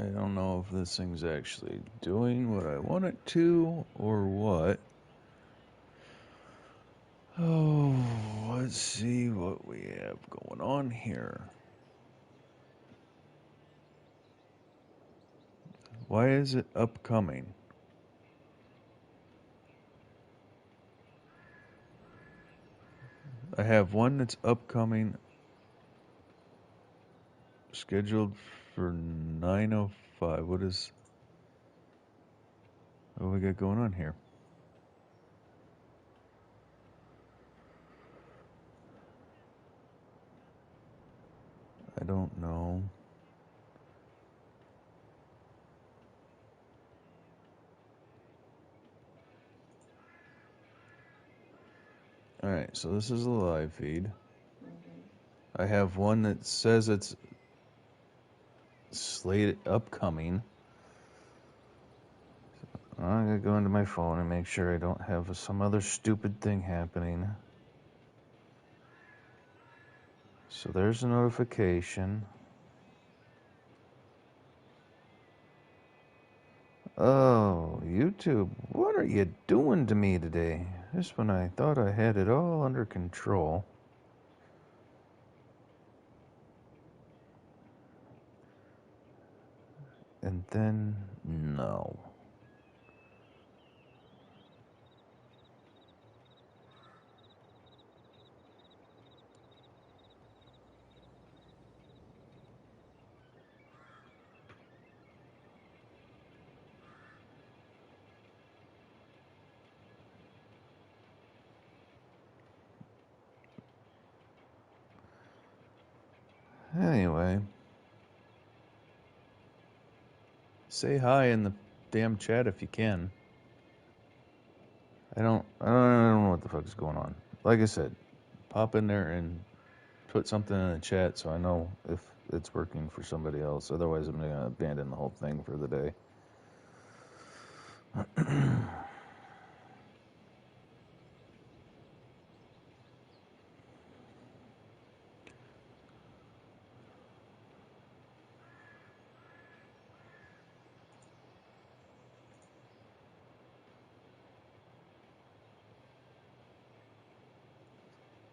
don't know if this thing's actually doing what I want it to or what. Oh, let's see what we have going on here. Why is it upcoming? I have one that's upcoming, scheduled for 9:05. What we got going on here? I don't know. Alright, so this is a live feed. I have one that says it's slated upcoming. I'm gonna go into my phone and make sure I don't have some other stupid thing happening. So there's a notification. Oh, YouTube, what are you doing to me today? Just when I thought I had it all under control. And then, no. Anyway. Say hi in the damn chat if you can. I don't know what the fuck is going on. Like I said, pop in there and put something in the chat so I know if it's working for somebody else. Otherwise, I'm gonna abandon the whole thing for the day.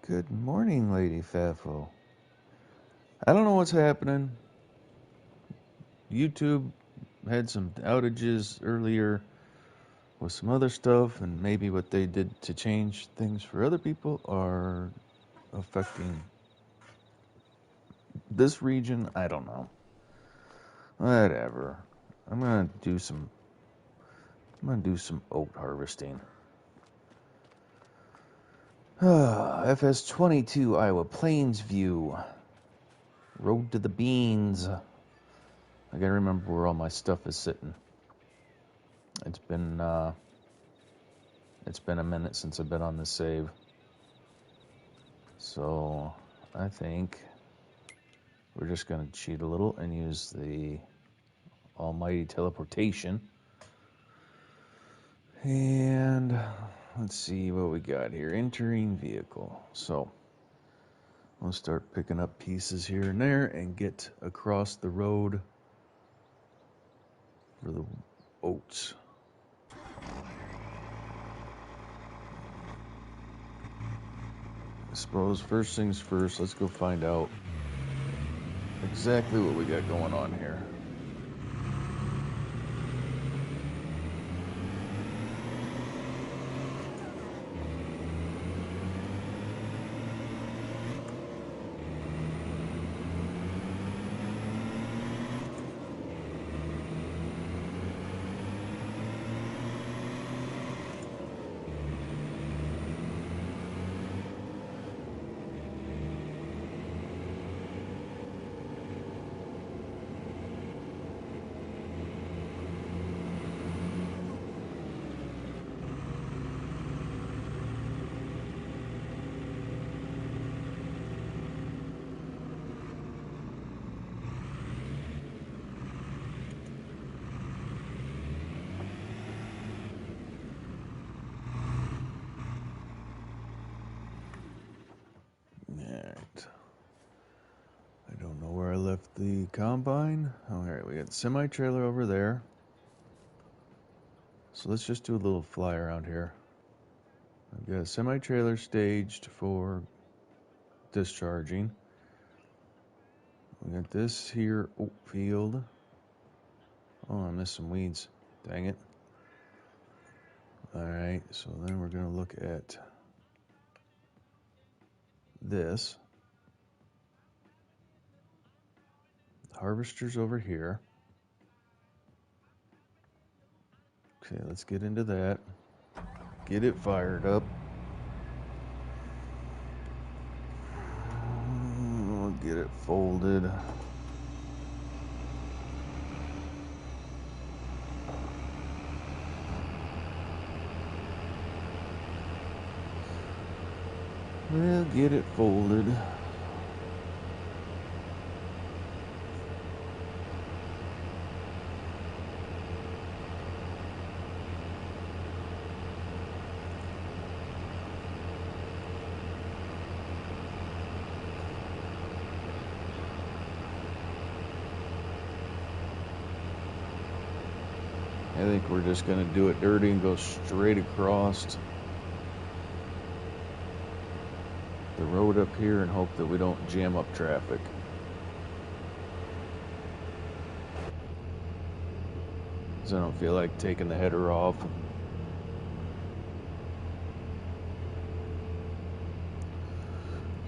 Good morning, Lady Fafo. I don't know what's happening. YouTube had some outages earlier with some other stuff, and maybe what they did to change things for other people are affecting this region. I don't know. Whatever. I'm gonna do some oat harvesting. FS22 Iowa Plains View. Road to the beans. I gotta remember where all my stuff is sitting. It's been a minute since I've been on this save. So I think we're just gonna cheat a little and use the almighty teleportation. And let's see what we got here. Entering vehicle. So we'll start picking up pieces here and there and get across the road for the oats. I suppose first things first, let's go find out exactly what we got going on here. the combine. Alright, we got the semi-trailer over there. So let's just do a little fly around here. I've got a semi-trailer staged for discharging. We got this here field. Oh, I missed some weeds. Dang it. Alright, so then we're going to look at this. The harvester's over here. Okay, let's get into that. Get it fired up. We'll get it folded. We'll get it folded. I think we're just going to do it dirty and go straight across the road up here and hope that we don't jam up traffic. Because I don't feel like taking the header off.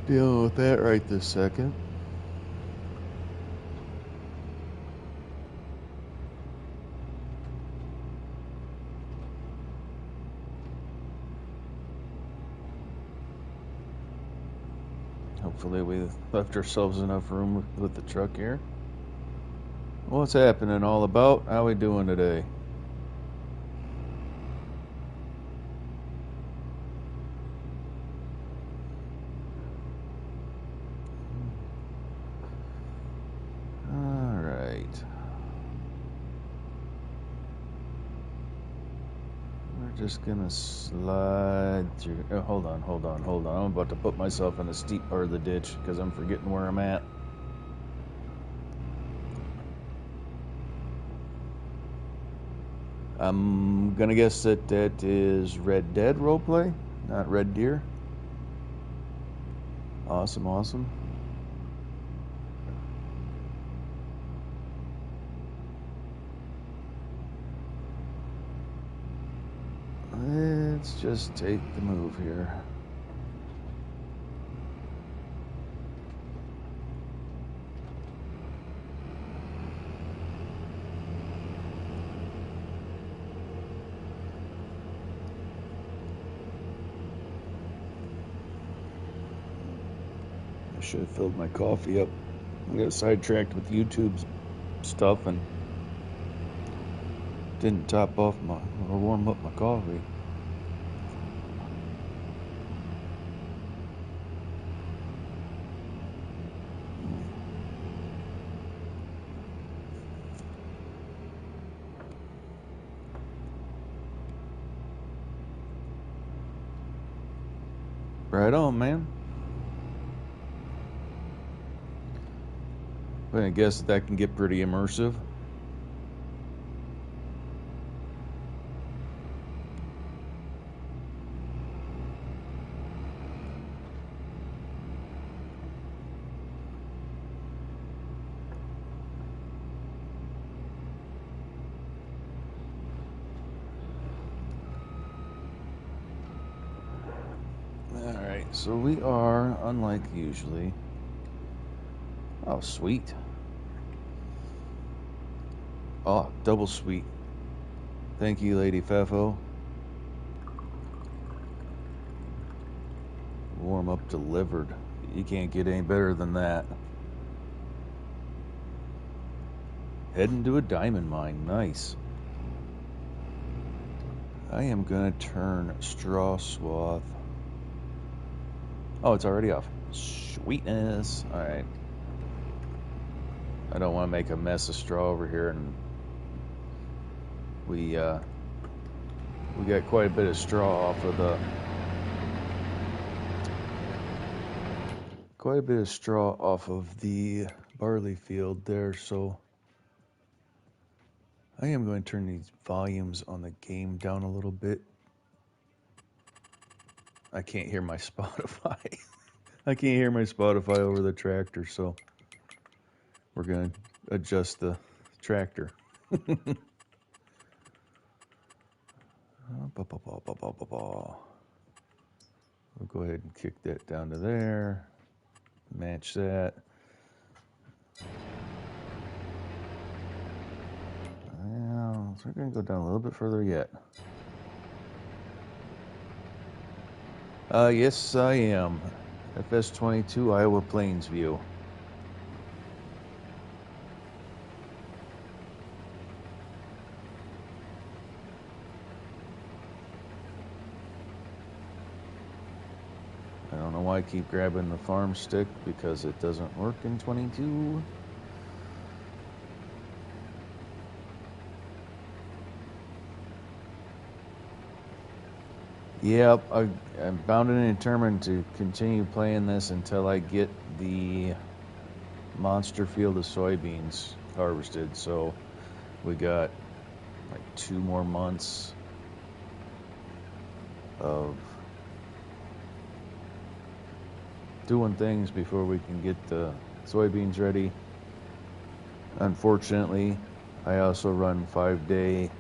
Dealing with that right this second. Hopefully we left ourselves enough room with the truck here. What's happening all about? How we doing today? Alright. We're just gonna slide through. Oh, hold on. I'm about to put myself in a steep part of the ditch because I'm forgetting where I'm at. I'm gonna guess that that is Red Dead roleplay, not Red Deer. Awesome. Let's just take the move here. I should have filled my coffee up. I got sidetracked with YouTube's stuff and didn't top off or warm up my coffee. Right on, man. But I guess that can get pretty immersive. Alright, so we are, unlike usually. Oh, sweet. Oh, double sweet. Thank you, Lady Fefo. Warm up delivered. You can't get any better than that. Heading to a diamond mine. Nice. I am gonna turn straw swath. Oh, it's already off. Sweetness. Alright. I don't want to make a mess of straw over here, and we got quite a bit of straw off of the barley field there, so I am going to turn these volumes on the game down a little bit. I can't hear my Spotify. I can't hear my Spotify over the tractor, so we're going to adjust the tractor. We'll go ahead and kick that down to there. Match that. Well, so we're going to go down a little bit further yet. Yes, I am. FS22 Iowa Plains View. I don't know why I keep grabbing the farm stick, because it doesn't work in 22. Yep, I'm bound and determined to continue playing this until I get the monster field of soybeans harvested. So we got like 2 more months of doing things before we can get the soybeans ready. Unfortunately, I also run 5-day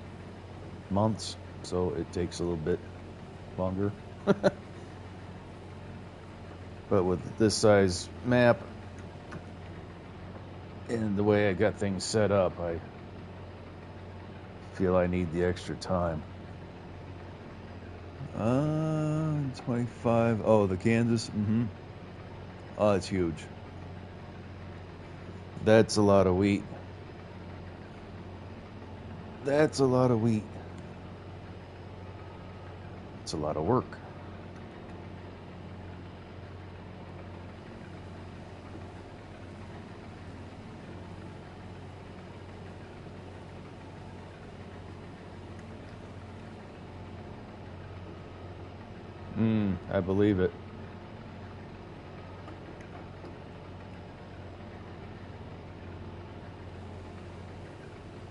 months, so it takes a little bit longer. But with this size map and the way I got things set up, I feel I need the extra time. 25. Oh, the Kansas. Oh, it's huge. That's a lot of wheat. That's a lot of wheat. It's a lot of work. I believe it.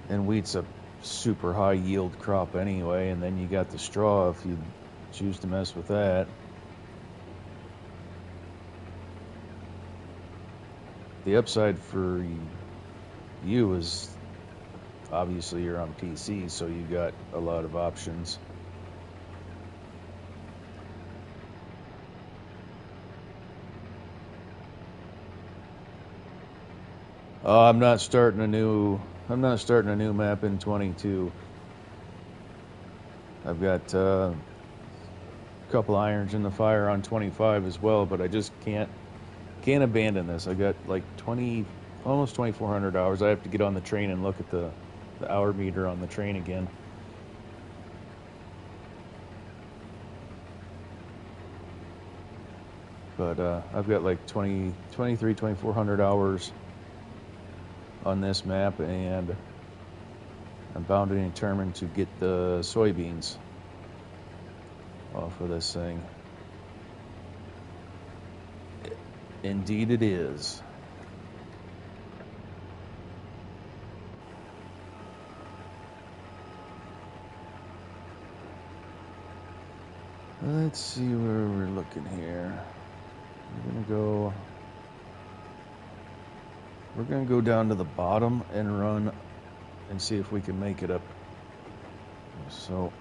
And wheat's a super high yield crop anyway, and then you got the straw if you choose to mess with that. The upside for you is obviously you're on PC, so you got a lot of options. I'm not starting a new map in 22. I've got a couple irons in the fire on 25 as well, but I just can't abandon this. I got like almost 2,400 hours. I have to get on the train and look at the hour meter on the train again. But I've got like 2,400 hours on this map, and I'm bound and determined to get the soybeans off of this thing. Indeed it is. Let's see where we're looking here. We're gonna go down to the bottom and run and see if we can make it up. So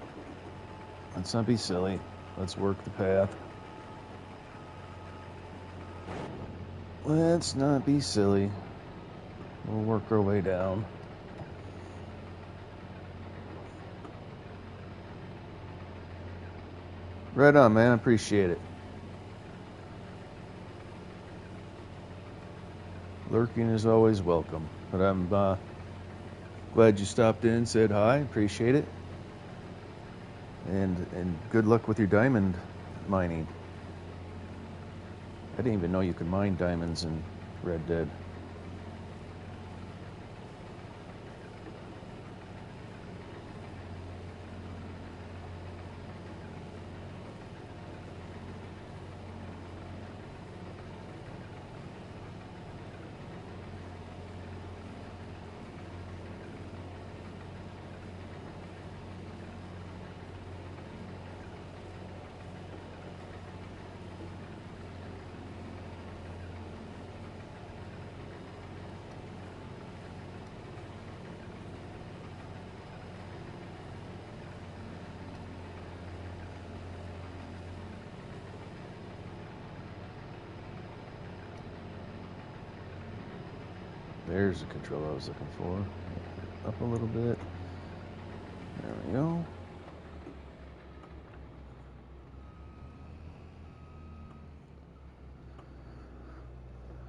let's not be silly. Let's work the path. Let's not be silly. We'll work our way down. Right on, man. Appreciate it. Lurking is always welcome. But I'm glad you stopped in and said hi. Appreciate it. And good luck with your diamond mining. I didn't even know you could mine diamonds in Red Dead. There's the control I was looking for. Up a little bit. There we go.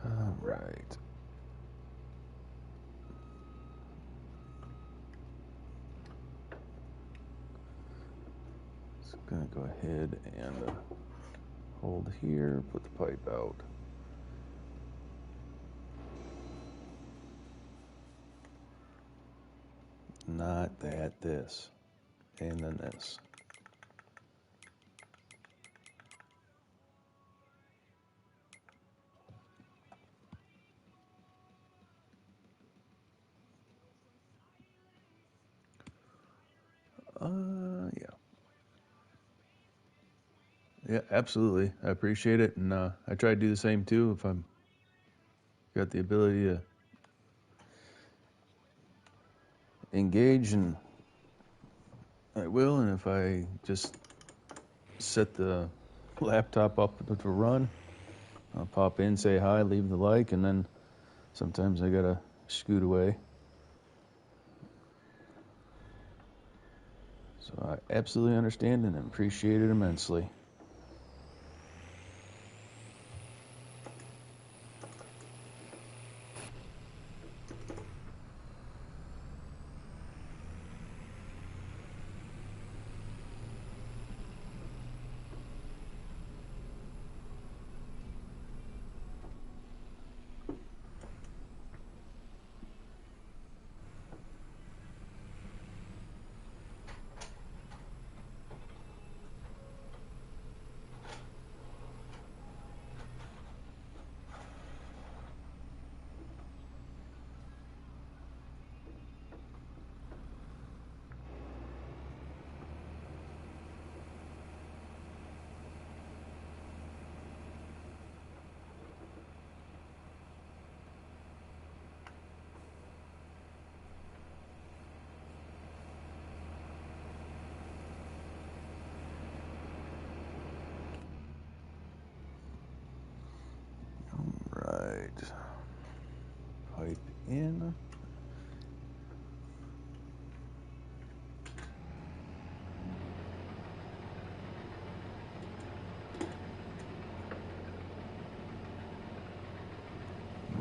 All right. Just gonna go ahead and hold here, put the pipe out. Not that, this. And then this. Yeah. Yeah, absolutely. I appreciate it. And I try to do the same too if I'm got the ability to engage, and I will. And if I just set the laptop up to run, I'll pop in, say hi, leave the like, and then sometimes I gotta scoot away. So I absolutely understand and appreciate it immensely. Right. Pipe in.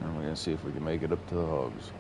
And we're gonna see if we can make it up to the hogs.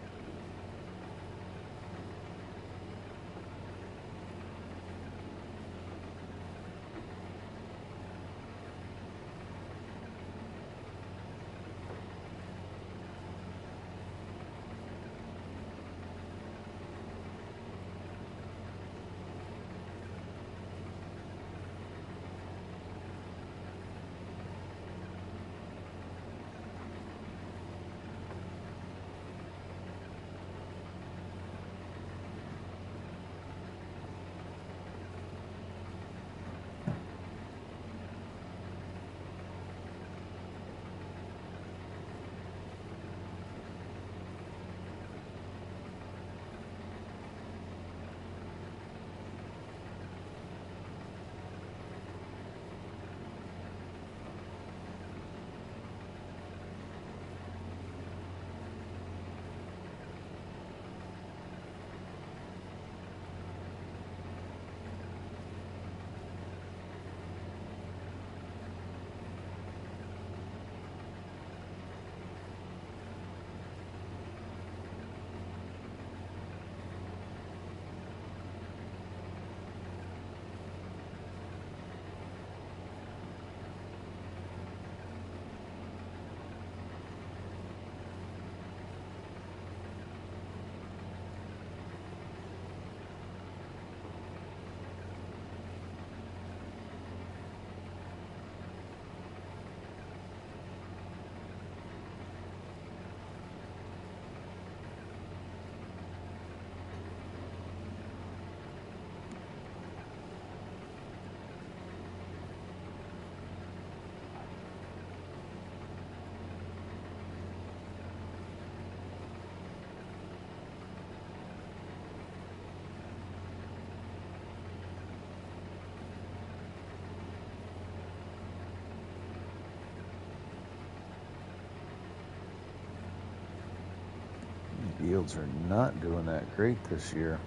fields are not doing that great this year.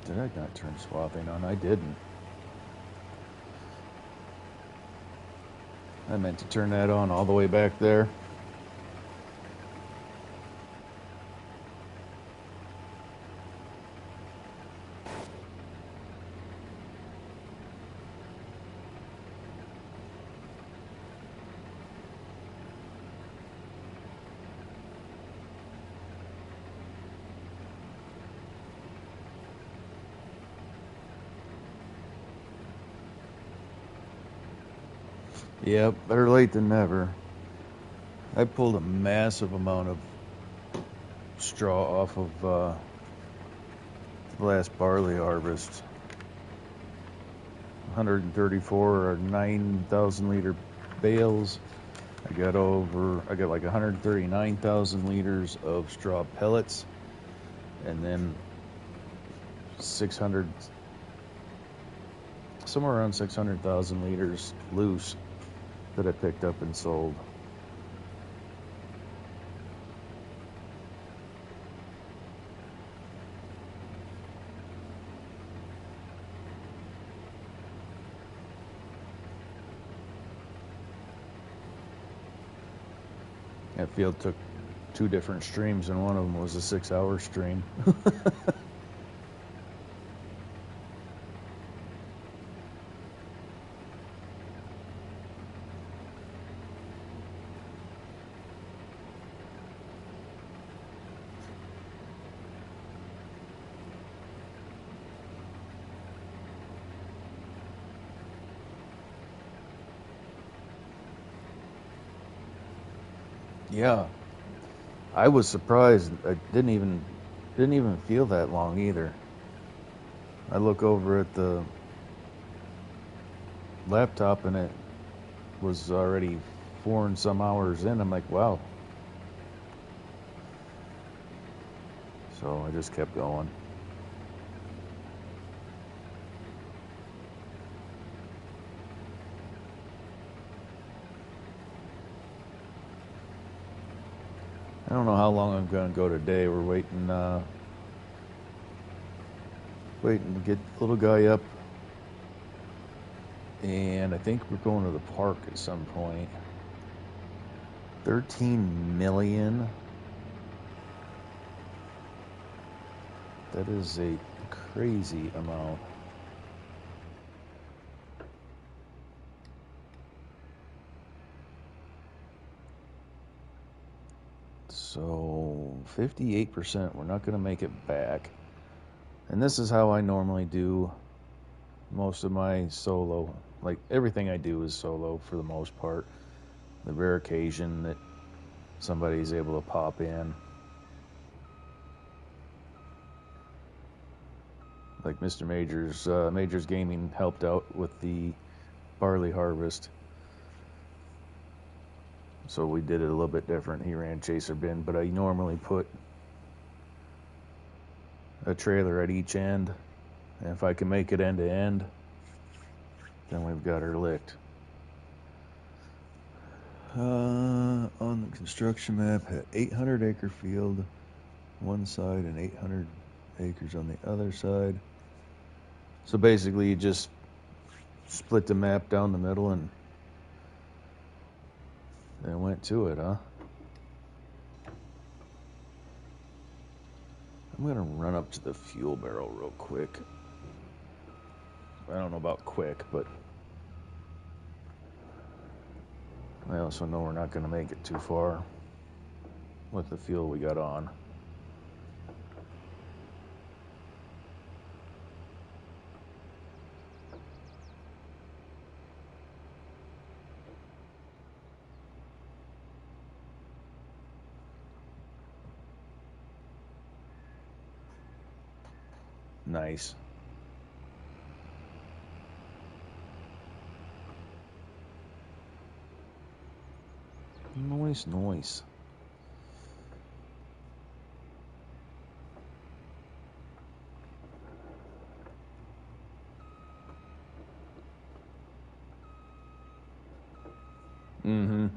Did I not turn swathing on? I didn't. I meant to turn that on all the way back there. Yep, better late than never. I pulled a massive amount of straw off of the last barley harvest. 134 or 9,000 liter bales. I got like 139,000 liters of straw pellets, and then 600, somewhere around 600,000 liters loose that I picked up and sold. That field took 2 different streams, and one of them was a 6-hour stream. Yeah, I was surprised. I didn't even feel that long either. I look over at the laptop and it was already 4 and some hours in. I'm like, wow. So I just kept going. I don't know how long I'm going to go today. We're waiting to get the little guy up, and I think we're going to the park at some point. 13 million. That is a crazy amount. So 58%, we're not going to make it back. And this is how I normally do most of my solo. Like, everything I do is solo for the most part. The rare occasion that somebody's able to pop in. Like Mr. Majors Gaming helped out with the barley harvest. So we did it a little bit different. He ran chaser bin, but I normally put a trailer at each end. And if I can make it end to end, then we've got her licked. On the construction map, 800 acre field one side and 800 acres on the other side. So basically you just split the map down the middle and went to it, huh? I'm gonna run up to the fuel barrel real quick. I don't know about quick, but I also know we're not gonna make it too far with the fuel we got on. Nice. Nice. Mm-hmm.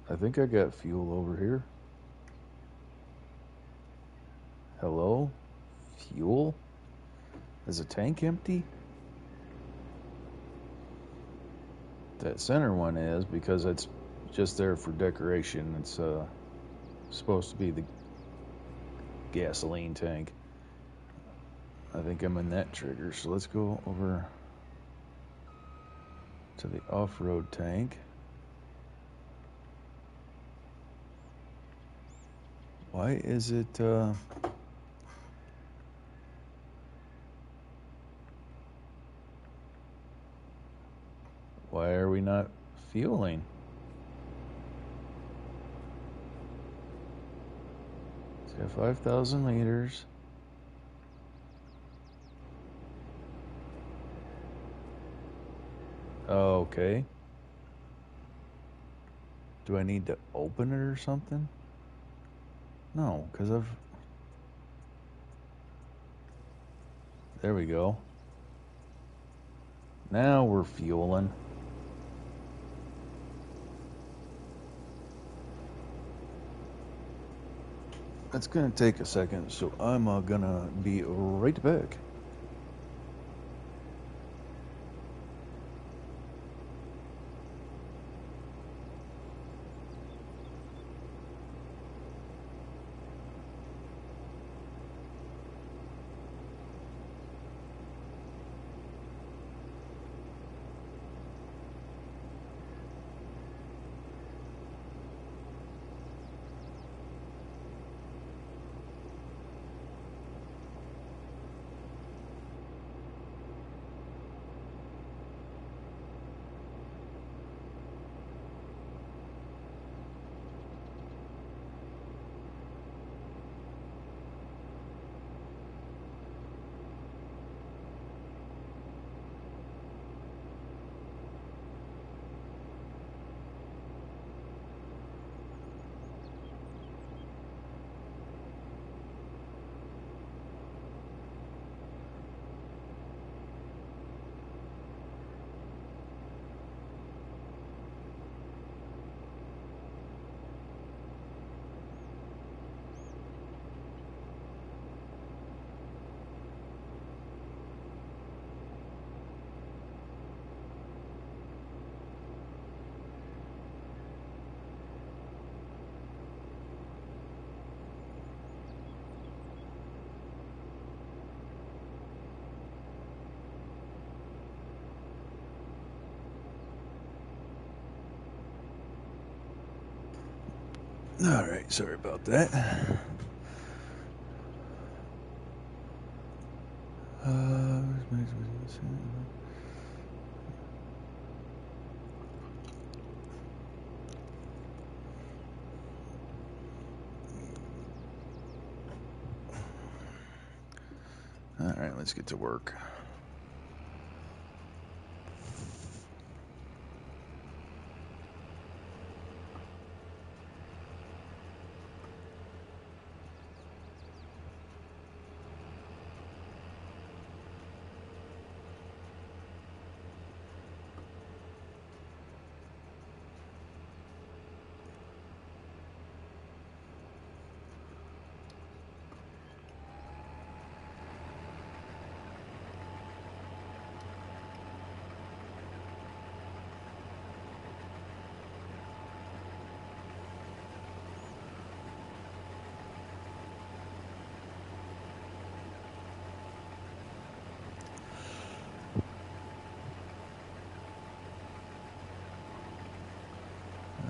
I think I got fuel over here. Hello? Fuel? Is the tank empty? That center one is, because it's just there for decoration. It's supposed to be the gasoline tank. I think I'm in that trigger, so let's go over to the off-road tank. Why is it why are we not fueling? It's got 5,000 liters. Oh, okay. Do I need to open it or something? No, because I've... There we go. Now we're fueling. That's going to take a second, so I'm going to be right back. All right, sorry about that. All right, let's get to work.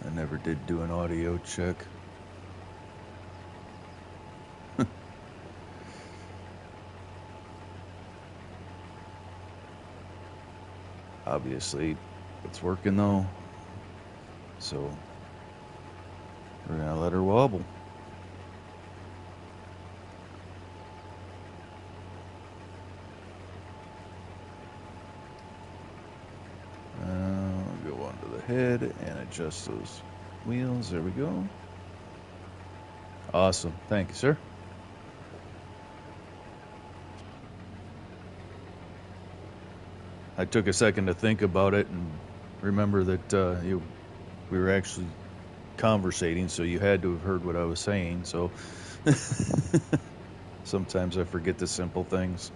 I never did do an audio check. Obviously, it's working though, so we're gonna let her wobble. Go onto the head and adjust those wheels. There we go. Awesome. Thank you, sir. I took a second to think about it and remember that we were actually conversating, so you had to have heard what I was saying. So sometimes I forget the simple things.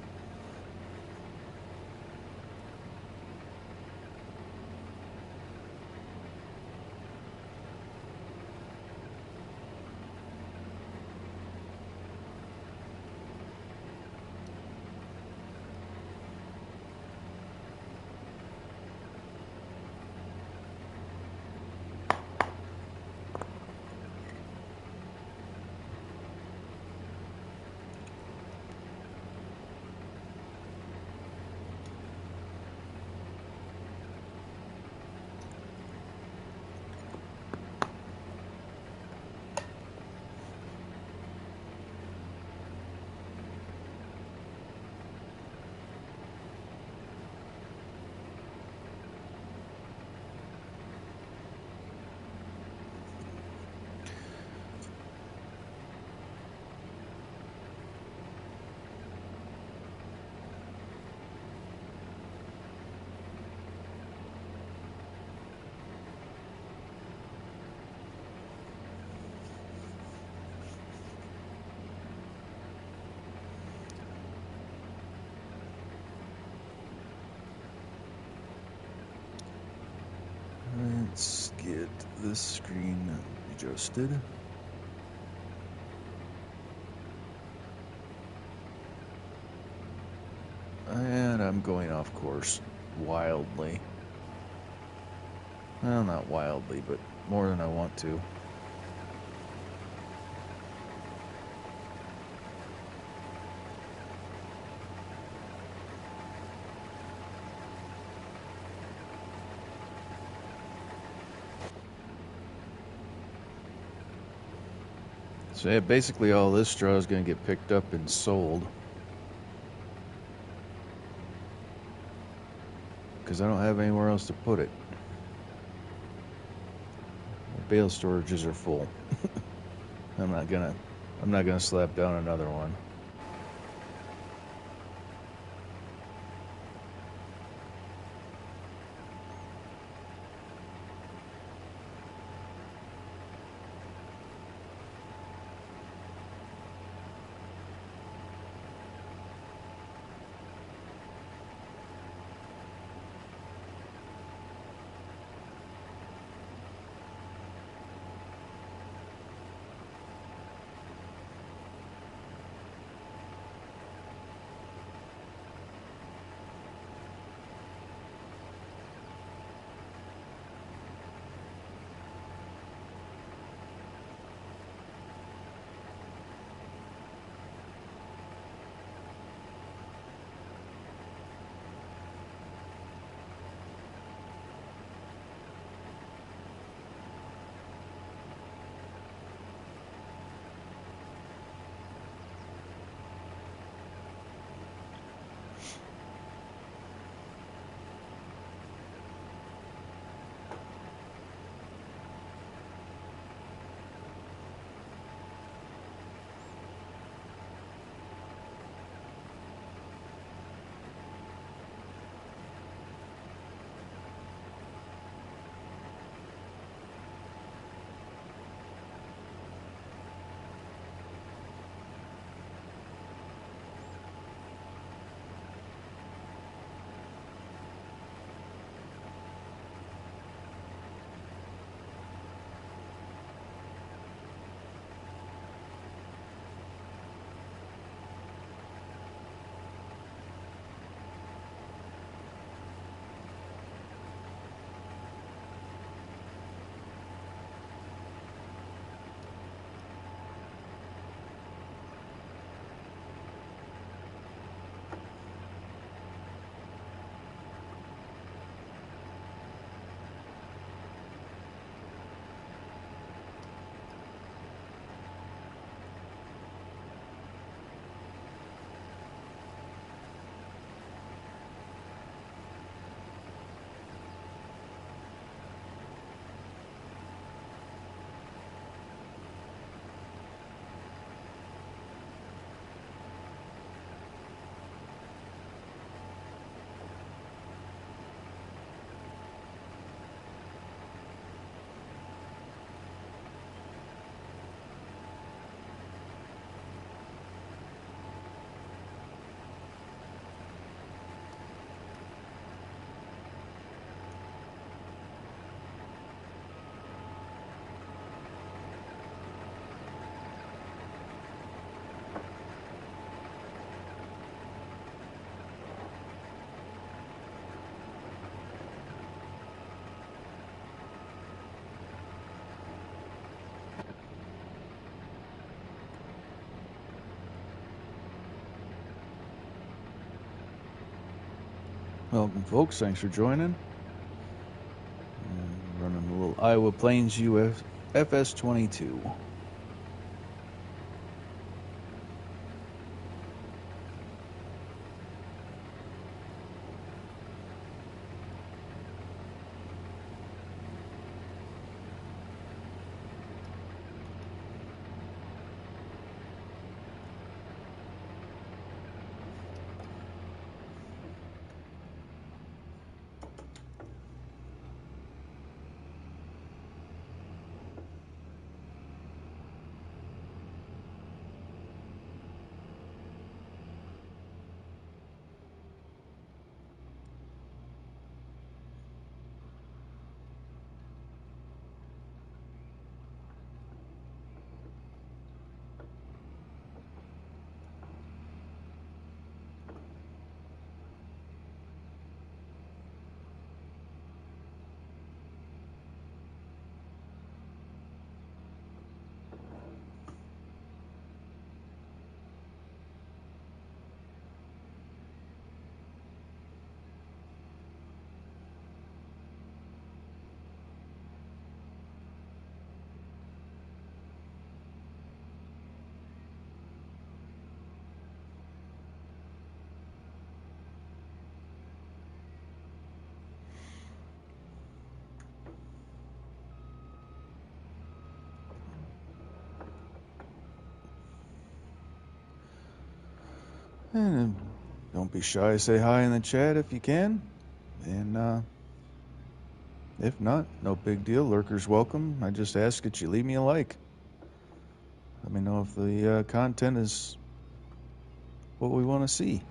Let's get this screen adjusted. And I'm going off course wildly. Well, not wildly, but more than I want to. So yeah, basically all this straw is going to get picked up and sold. Because I don't have anywhere else to put it. My bale storages are full. I'm not gonna slap down another one. Welcome, folks. Thanks for joining. And running a little Iowa Plains UF FS22. And don't be shy, say hi in the chat if you can. And if not, no big deal. Lurkers welcome. I just ask that you leave me a like. Let me know if the content is what we want to see.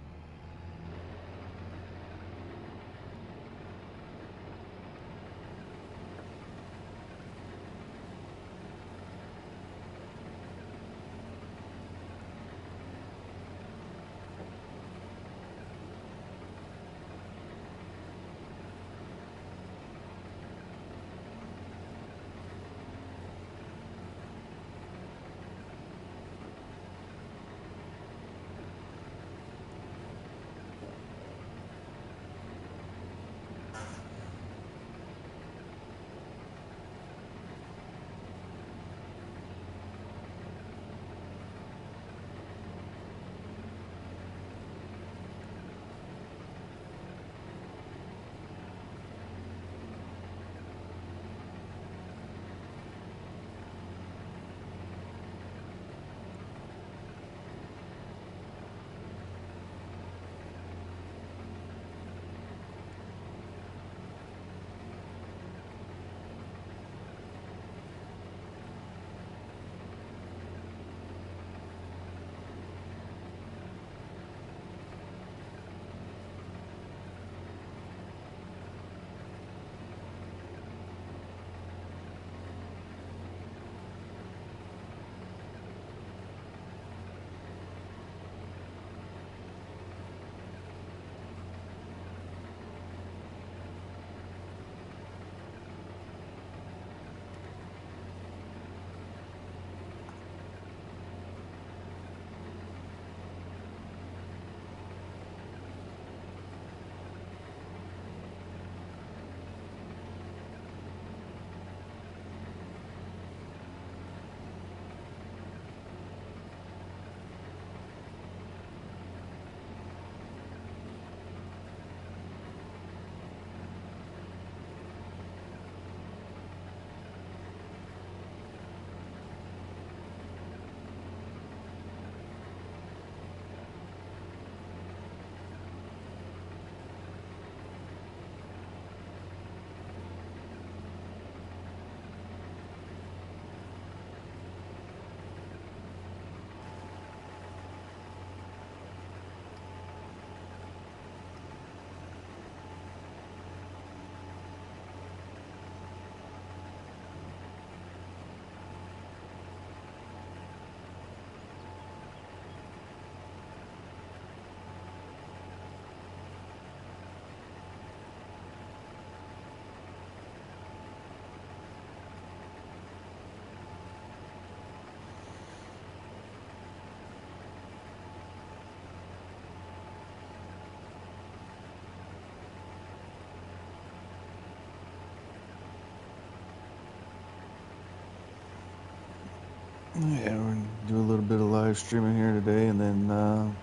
Yeah, we're gonna do a little bit of live streaming here today, and then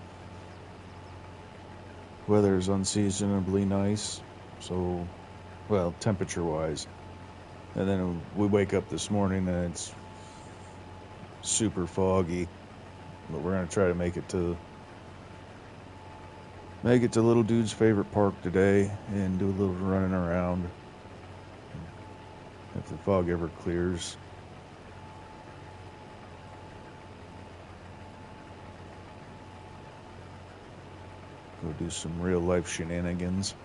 weather's unseasonably nice, so, well, temperature-wise. And then we wake up this morning and it's super foggy, but we're gonna try to make it to little dude's favorite park today and do a little running around if the fog ever clears. Go do some real life shenanigans.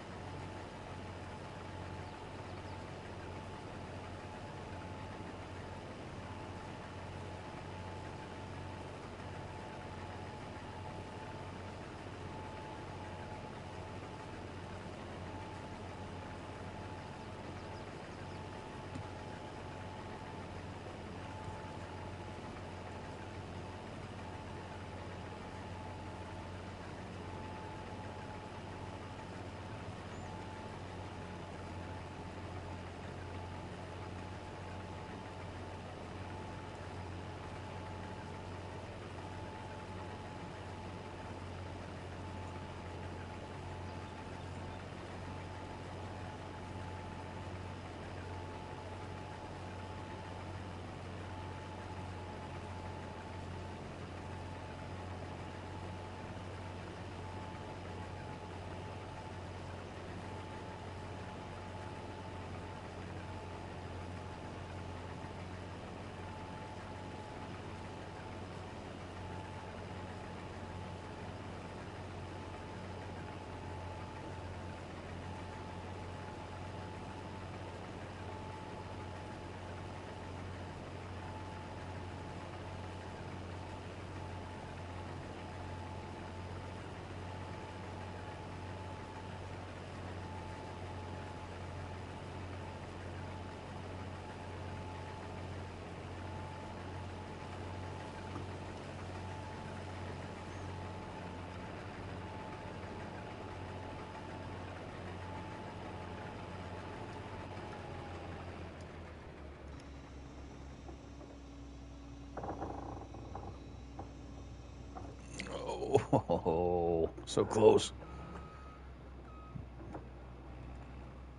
Oh, so close.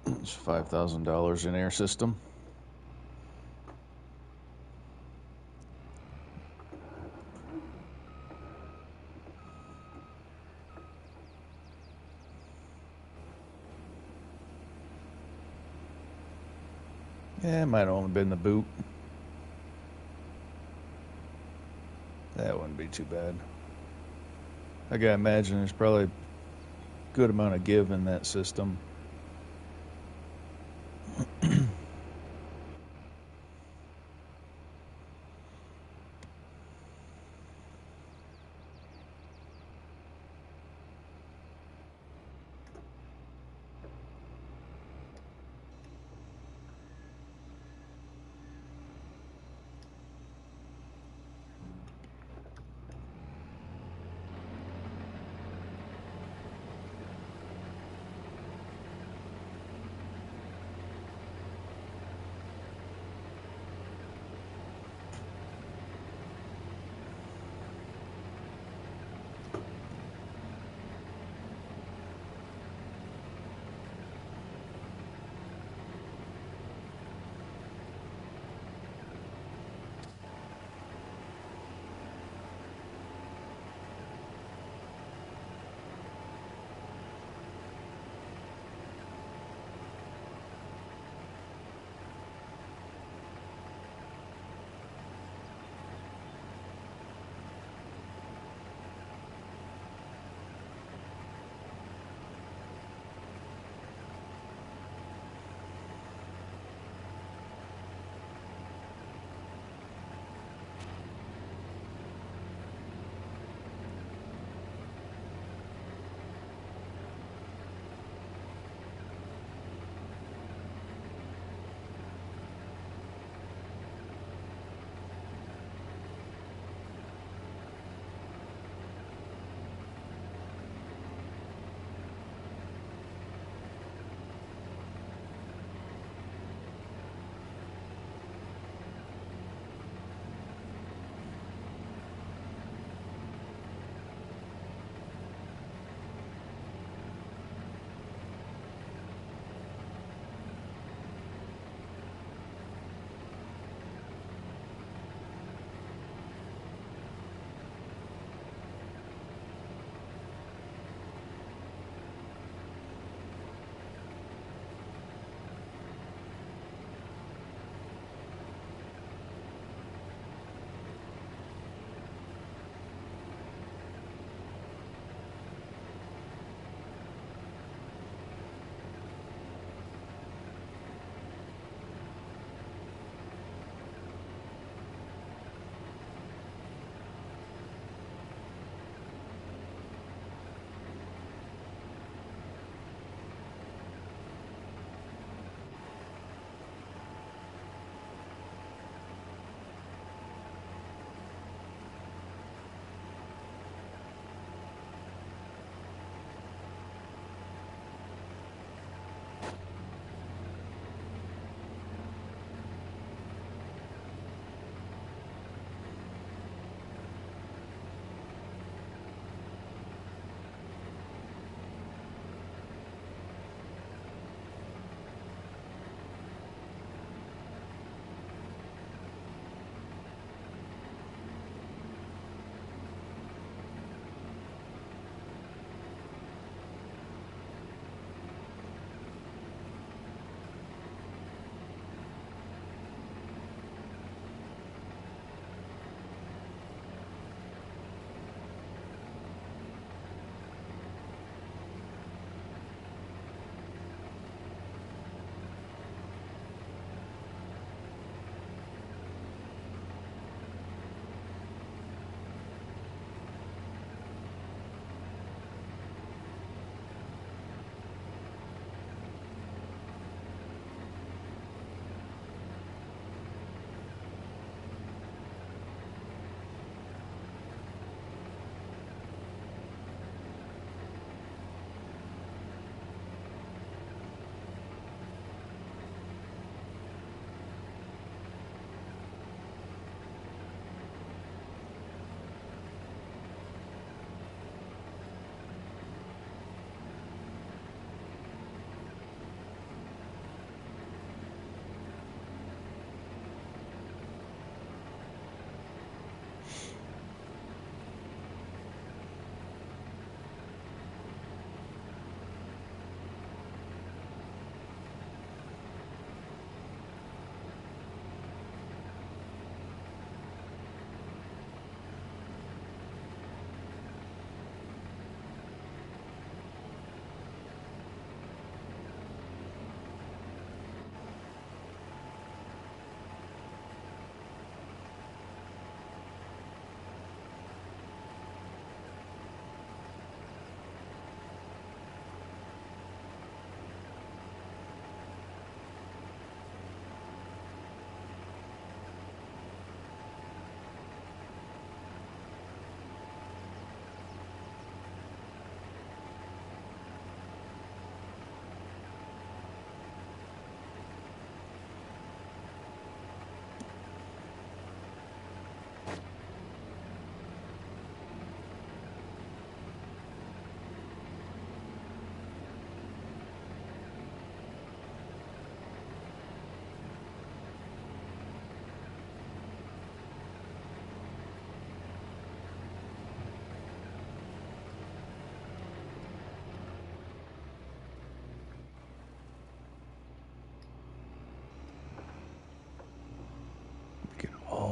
It's $5,000 in air system. Yeah, it might have only been the boot. That wouldn't be too bad. I gotta imagine there's probably a good amount of give in that system.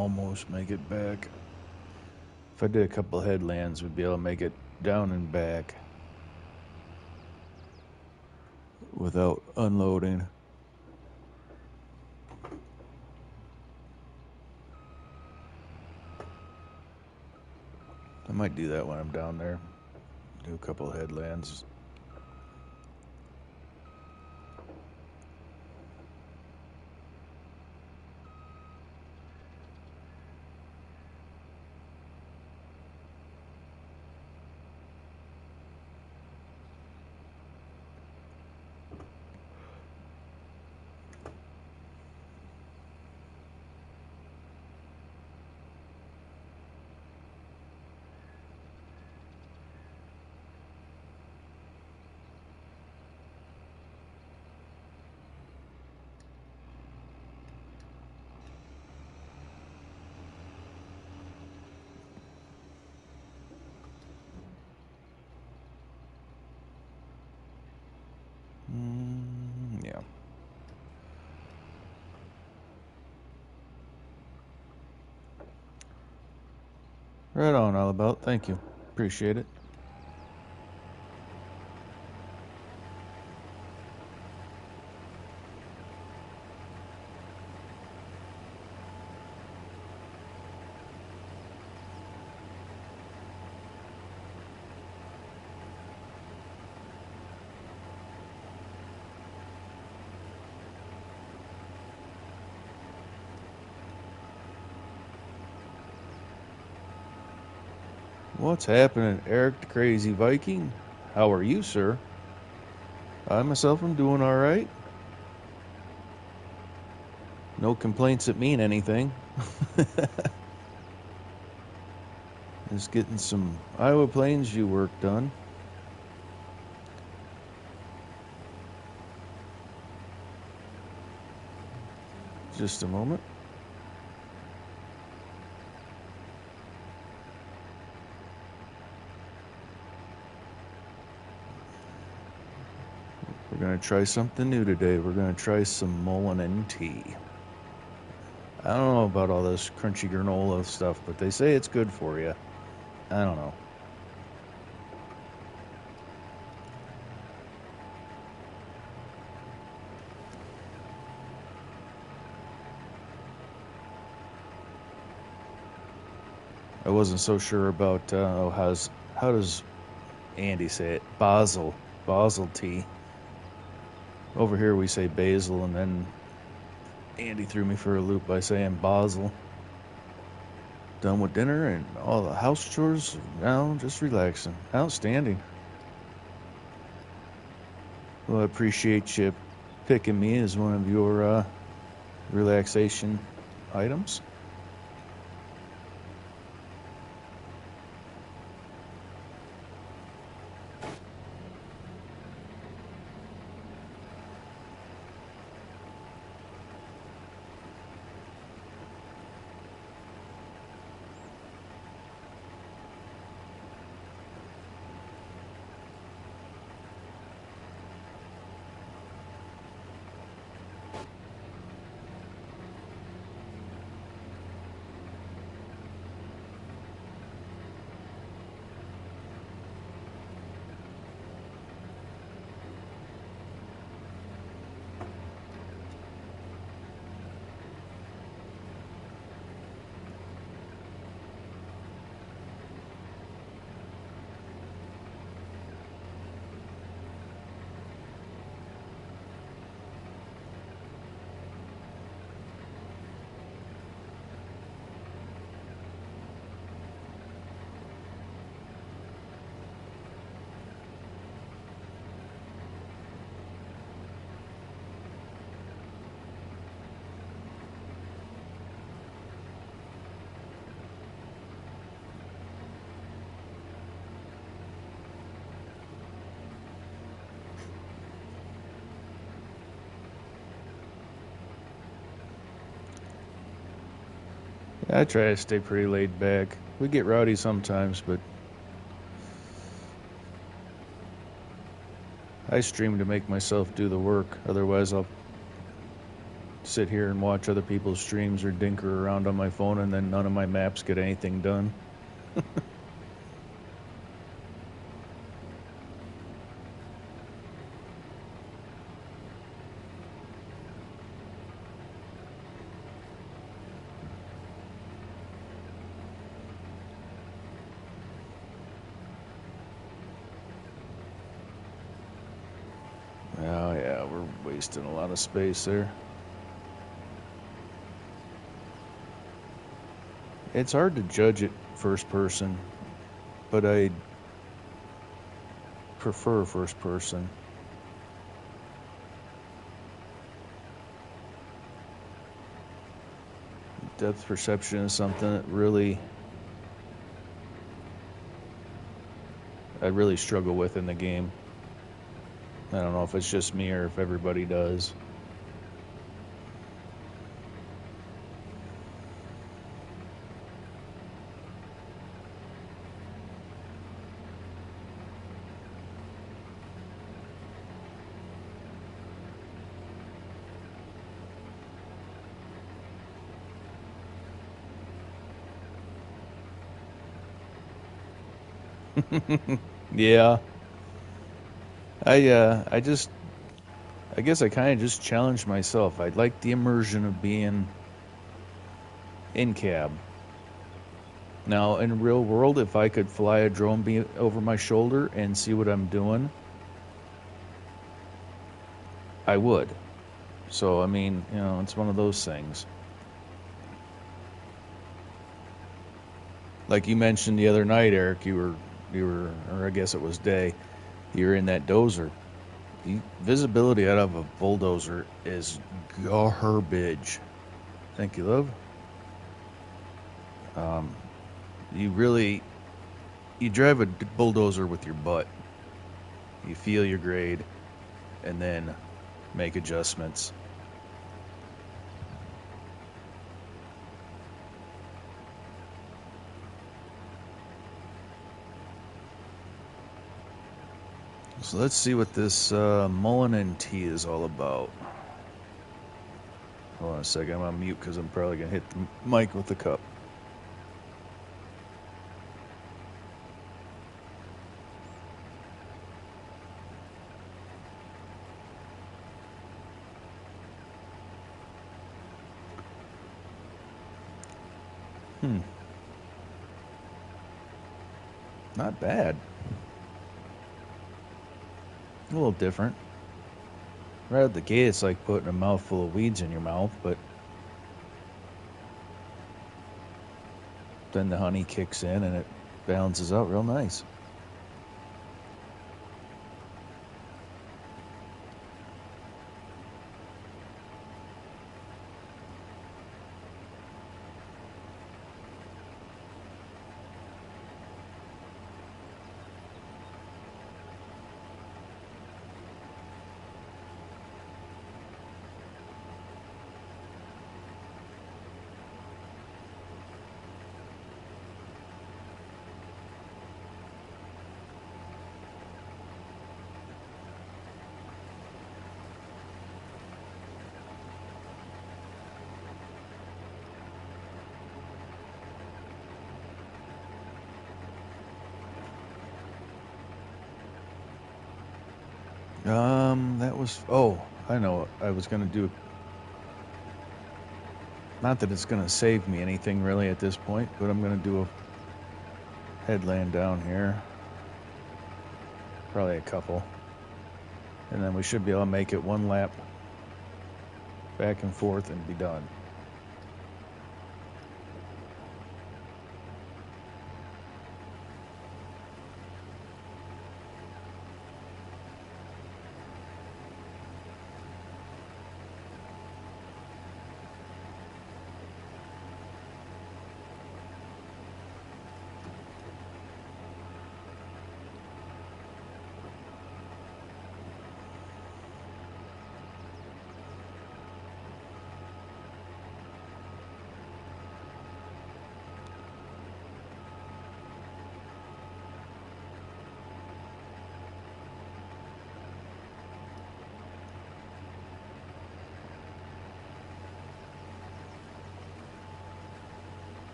almost make it back. If I did a couple headlands, we'd be able to make it down and back without unloading. I might do that when I'm down there. Do a couple headlands. Yeah. Right on, all about. Thank you. Appreciate it. What's happening, Eric the Crazy Viking? How are you, sir? I myself am doing all right. No complaints that mean anything. Just getting some Iowa Plains work done. Just a moment. We're going to try something new today. We're going to try some Mullen tea. I don't know about all this crunchy granola stuff, but they say it's good for you. I don't know. I wasn't so sure about how does Andy say it? Basil tea. Over here we say basil, and then Andy threw me for a loop by saying basil. Done with dinner and all the house chores. Now just relaxing. Outstanding. Well, I appreciate you picking me as one of your relaxation items. I try to stay pretty laid back. We get rowdy sometimes, but I stream to make myself do the work. Otherwise, I'll sit here and watch other people's streams or dinker around on my phone, and then none of my maps get anything done. Oh yeah, we're wasting a lot of space there. It's hard to judge it first person, but I prefer first person. Depth perception is something that I really struggle with in the game. I don't know if it's just me or if everybody does. Yeah. I guess I kind of just challenged myself. I like the immersion of being in cab. Now, in real world, if I could fly a drone over my shoulder and see what I'm doing, I would. So, I mean, it's one of those things. Like you mentioned the other night, Eric, you were, or I guess it was Day, you were in that dozer. The visibility out of a bulldozer is garbage. Thank you, love. You drive a bulldozer with your butt. You feel your grade, and then make adjustments. So let's see what this Mullen and tea is all about. Hold on a second, I'm on mute because I'm probably going to hit the mic with the cup. Not bad. A little different. Right out the gate, it's like putting a mouthful of weeds in your mouth, but then the honey kicks in and it balances out real nice. I know what I was going to do. Not that it's going to save me anything really at this point, but I'm going to do a headland down here. Probably a couple. And then we should be able to make it one lap back and forth and be done.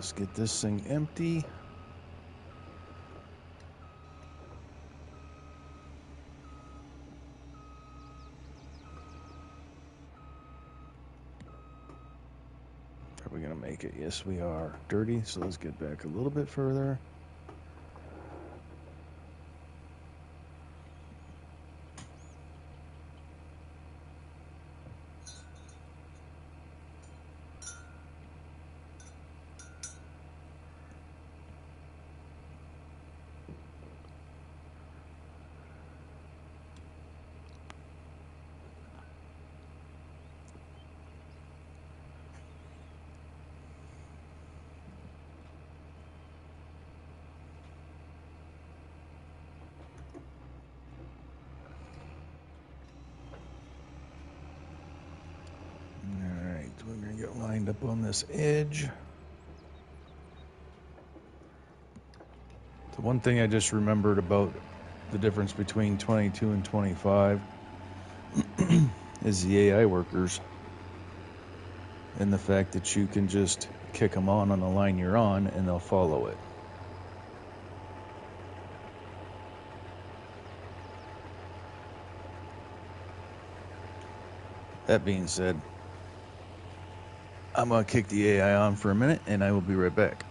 Let's get this thing empty. Are we gonna make it? Yes, we are. Dirty, so let's get back a little bit further. Alright, we're gonna get lined up on this edge. The one thing I just remembered about the difference between 22 and 25 is the AI workers and the fact that you can just kick them on the line you're on and they'll follow it. That being said, I'm going to kick the AI on for a minute and I will be right back.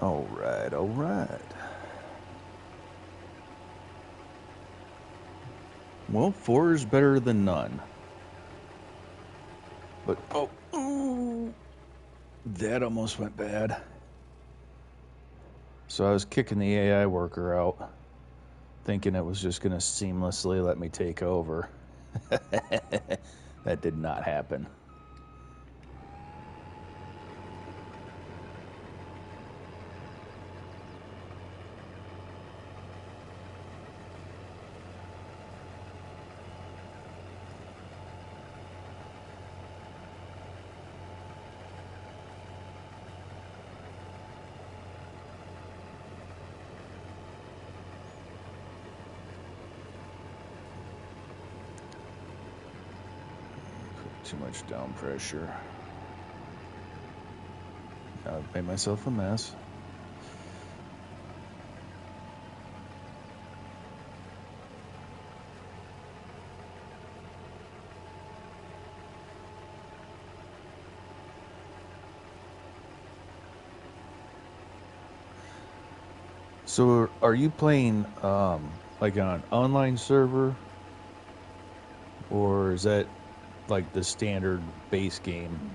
All right, all right. Well, 4 is better than none. But, ooh, that almost went bad. So I was kicking the AI worker out, thinking it was just going to seamlessly let me take over. That did not happen. Too much down pressure. Now I've made myself a mess. So are you playing like on an online server, or is that like the standard base game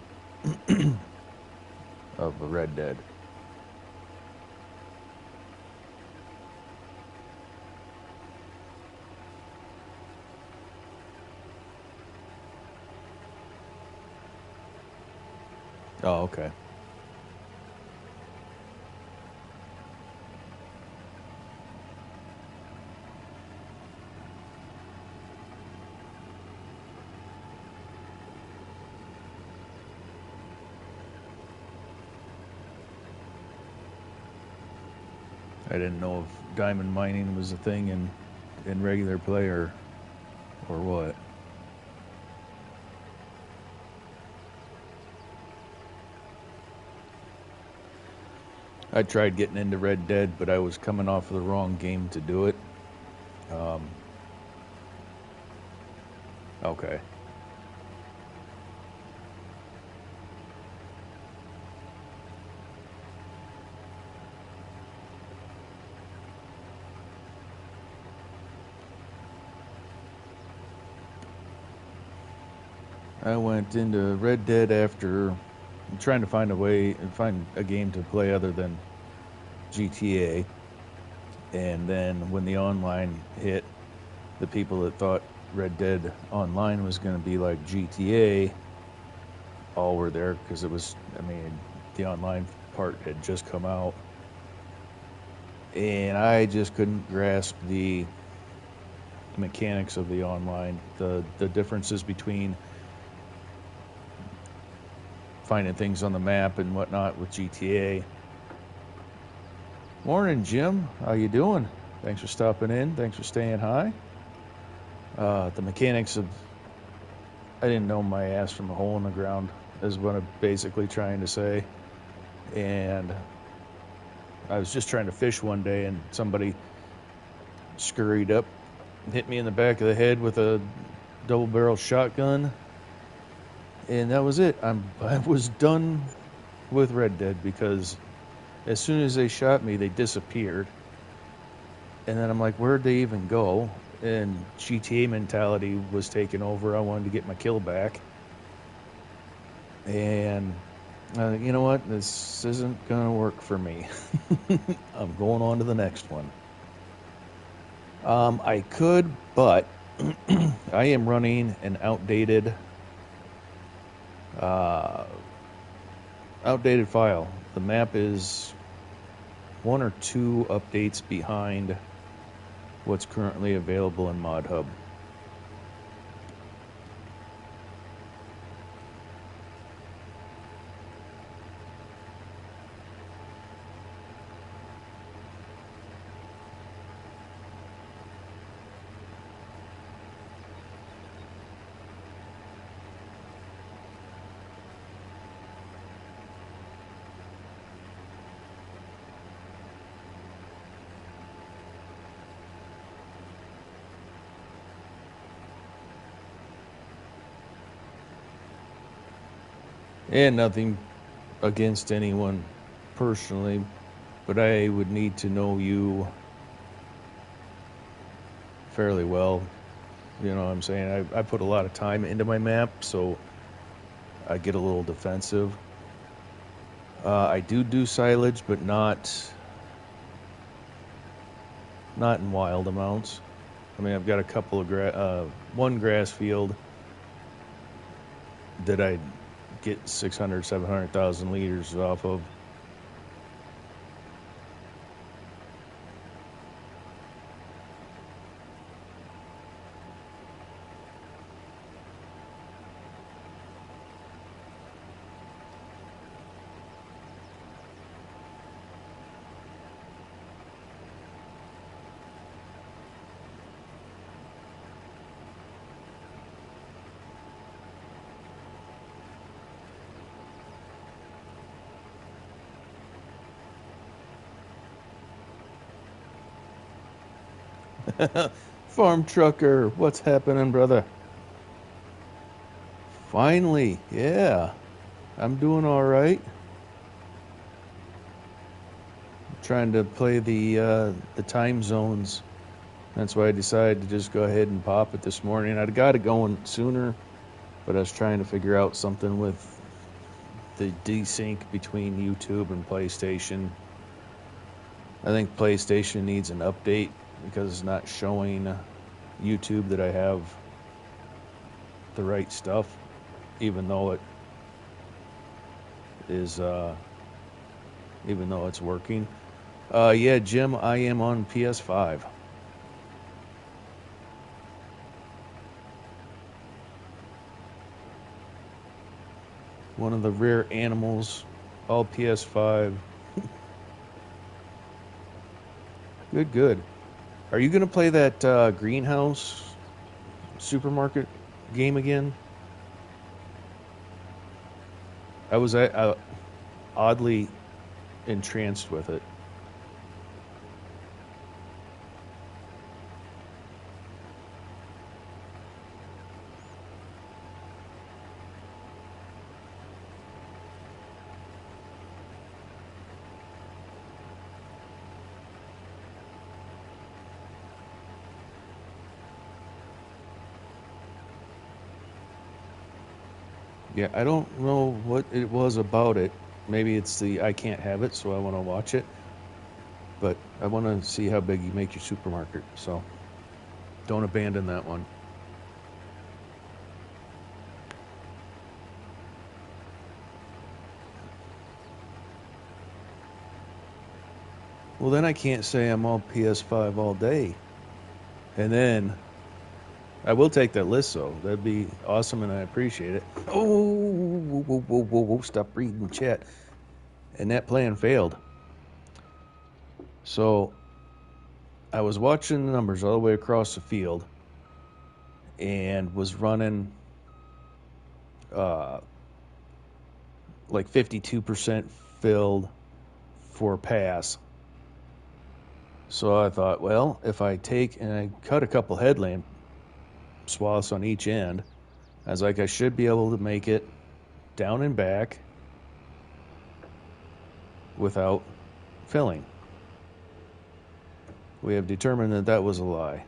of Red Dead? Oh, okay. I didn't know if diamond mining was a thing in regular play or what. I tried getting into Red Dead, but I was coming off of the wrong game to do it. Okay. I went into Red Dead after trying to find a game to play other than GTA. And then when the online hit, the people that thought Red Dead Online was going to be like GTA all were there because the online part had just come out. And I just couldn't grasp the mechanics of the online, the differences between finding things on the map and whatnot with GTA. Morning, Jim. How you doing? Thanks for stopping in. Thanks for staying high. The mechanics of I didn't know my ass from a hole in the ground is what I'm basically trying to say. And I was just trying to fish one day and somebody scurried up and hit me in the back of the head with a double-barrel shotgun. And that was it. I was done with Red Dead because as soon as they shot me, they disappeared. And then I'm like, where'd they even go? And GTA mentality was taking over. I wanted to get my kill back. And you know what? This isn't going to work for me. I'm going on to the next one. I could, but I am running an outdated file. The map is 1 or 2 updates behind what's currently available in Mod Hub. And nothing against anyone personally, but I would need to know you fairly well. You know what I'm saying? I put a lot of time into my map, so I get a little defensive. I do silage, but not in wild amounts. I mean, I've got a couple of one grass field that I get 600, 700,000 liters off of. Farm trucker, what's happening, brother? Finally, yeah. I'm doing all right. Trying to play the time zones. That's why I decided to just go ahead and pop it this morning. I'd got it going sooner, but I was trying to figure out something with the desync between YouTube and PlayStation. I think PlayStation needs an update because it's not showing YouTube that I have the right stuff, even though it is, even though it's working. Yeah, Jim, I am on PS5. One of the rare animals, all PS5. Good, good. Are you going to play that greenhouse supermarket game again? I was oddly entranced with it. Yeah, I don't know what it was about it. Maybe it's the I can't have it, so I want to watch it. But I want to see how big you make your supermarket, so don't abandon that one. Well, then I can't say I'm all PS5 all day. And then I will take that list, though. That'd be awesome, and I appreciate it. Oh, whoa, whoa, whoa, whoa, whoa, stop reading the chat. And that plan failed. So I was watching the numbers all the way across the field and was running like 52% filled for a pass. So I thought, well, if I take and I cut a couple headlamp swaths on each end, I was like, I should be able to make it down and back without filling. We have determined that that was a lie.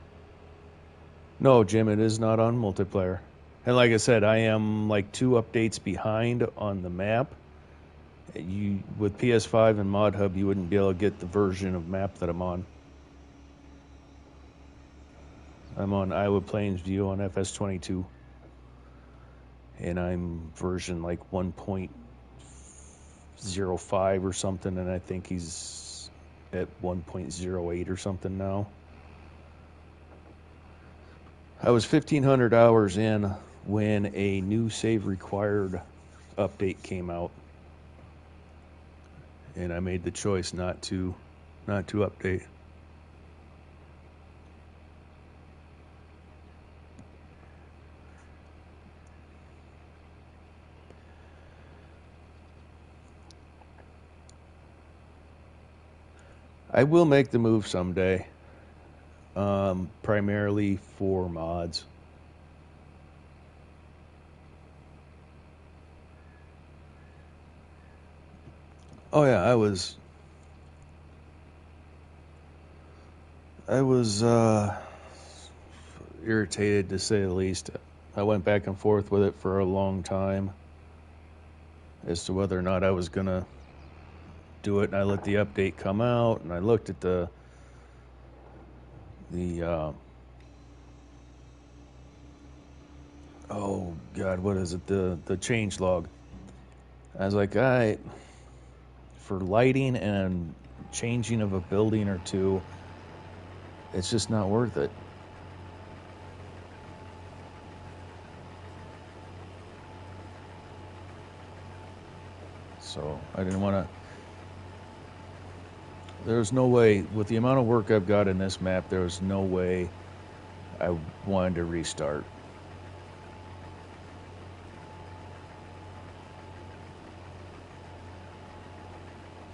No, Jim, it is not on multiplayer. And like I said, I am like 2 updates behind on the map. You with PS5 and Mod Hub, you wouldn't be able to get the version of map that I'm on. I'm on Iowa Plains View on FS22. And I'm version like 1.05 or something, and I think he's at 1.08 or something now. I was 1,500 hours in when a new save required update came out, and I made the choice not to update. I will make the move someday, primarily for mods. Oh yeah, I was irritated, to say the least. I went back and forth with it for a long time as to whether or not I was gonna do it, and I let the update come out, and I looked at the oh god, what is it, the change log. I was like, all right, for lighting and changing of a building or two, it's just not worth it. So I didn't want to. There's no way, with the amount of work I've got in this map, there was no way I wanted to restart.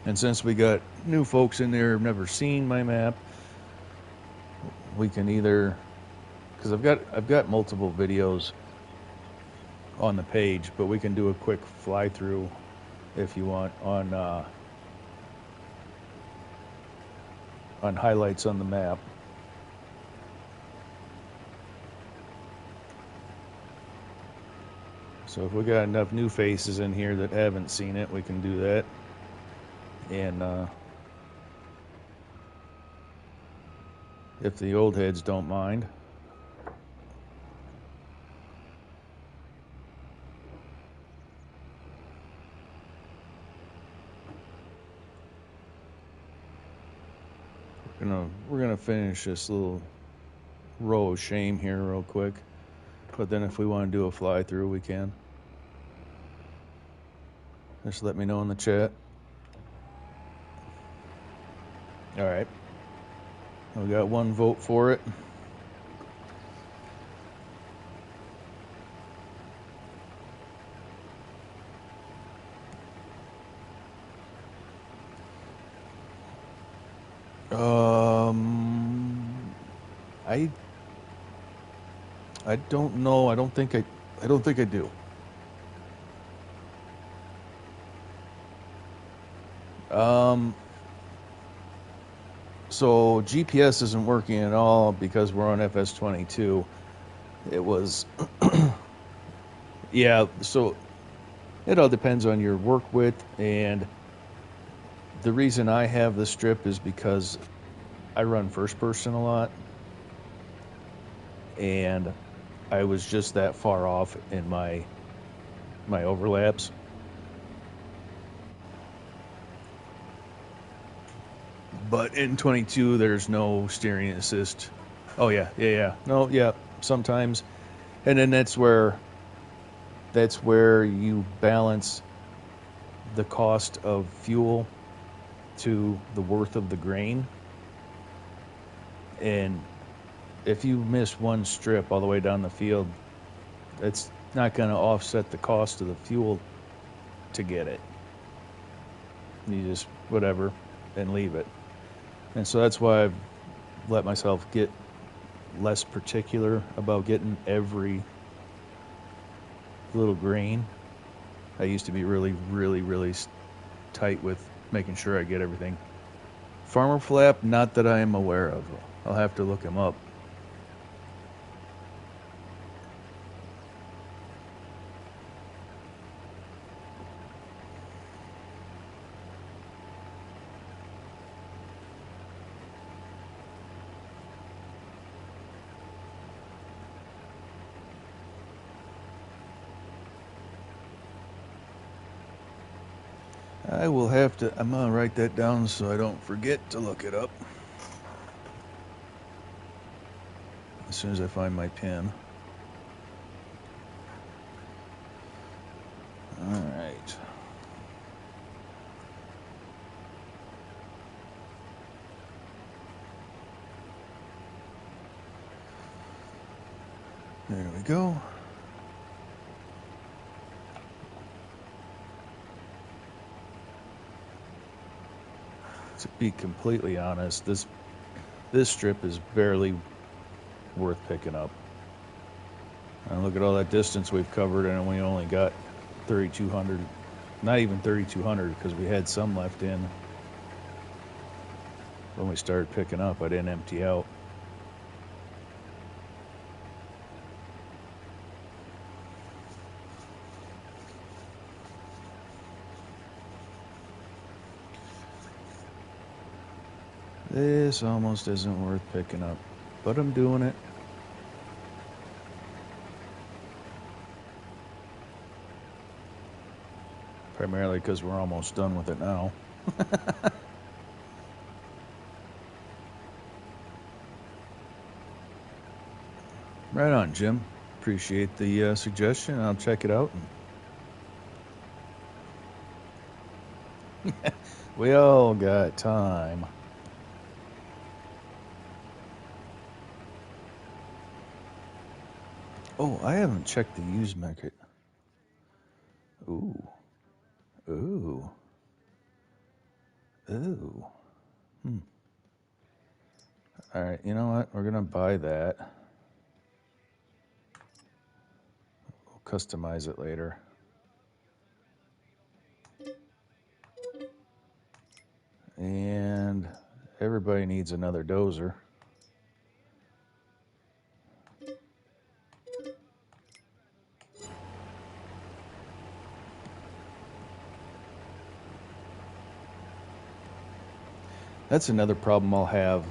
And since we got new folks in there who've never seen my map, we can either, because I've got multiple videos on the page, but we can do a quick fly through if you want on highlights on the map. So if we got enough new faces in here that haven't seen it, we can do that. And if the old heads don't mind. We're gonna finish this little row of shame here real quick. But then if we want to do a fly through, we can. Just let me know in the chat. All right. We got one vote for it. I don't know. I don't think I do. So GPS isn't working at all because we're on FS22. It was, yeah, so it all depends on your work width, and the reason I have the strip is because I run first person a lot, and I was just that far off in my overlaps. But in 22, there's no steering assist. Oh yeah. No, yeah, sometimes. And then that's where you balance the cost of fuel to the worth of the grain. And if you miss one strip all the way down the field, it's not going to offset the cost of the fuel to get it. You just whatever and leave it. And so that's why I've let myself get less particular about getting every little grain. I used to be really, really, really tight with making sure I get everything. Farmer Flap, not that I am aware of. I'll have to look him up. I will have to, I'm going to write that down so I don't forget to look it up. As soon as I find my pen. All right. There we go. To be completely honest, this strip is barely worth picking up. And look at all that distance we've covered, and we only got 3,200. Not even 3,200 because we had some left in when we started picking up. I didn't empty out. This almost isn't worth picking up, but I'm doing it. Primarily because we're almost done with it now. Right on, Jim. Appreciate the suggestion. I'll check it out. We all got time. Oh, I haven't checked the used market. Ooh. Ooh. Ooh. Alright, you know what? We're gonna buy that. We'll customize it later. And everybody needs another dozer. That's another problem I'll have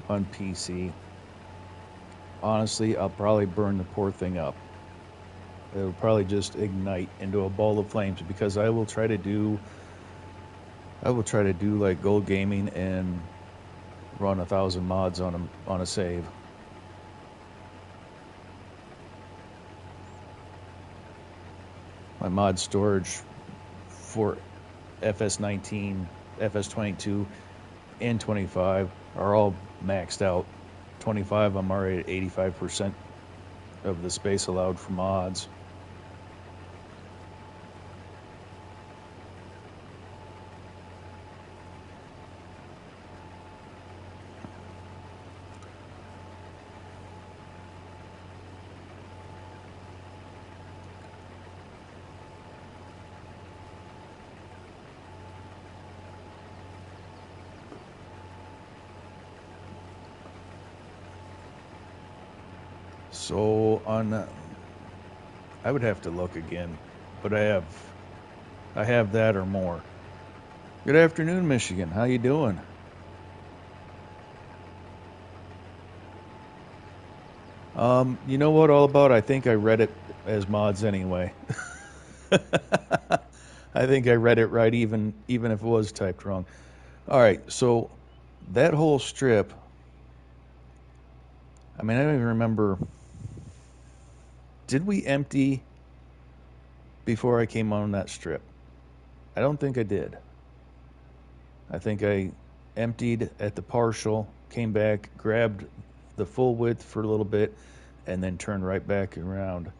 on PC. Honestly, I'll probably burn the poor thing up. It'll probably just ignite into a ball of flames because I will try to do like gold gaming and run 1,000 mods on a save. My mod storage for FS19, FS22, and 25 are all maxed out. 25, I'm already at 85% of the space allowed for mods. So I would have to look again, but I have that or more. Good afternoon, Michigan. How you doing? You know what all about? I think I read it as mods anyway. I think I read it right even if it was typed wrong. All right, so that whole strip, I mean, I don't even remember. Did we empty before I came on that strip? I don't think I did. I think I emptied at the partial, came back, grabbed the full width for a little bit, and then turned right back around.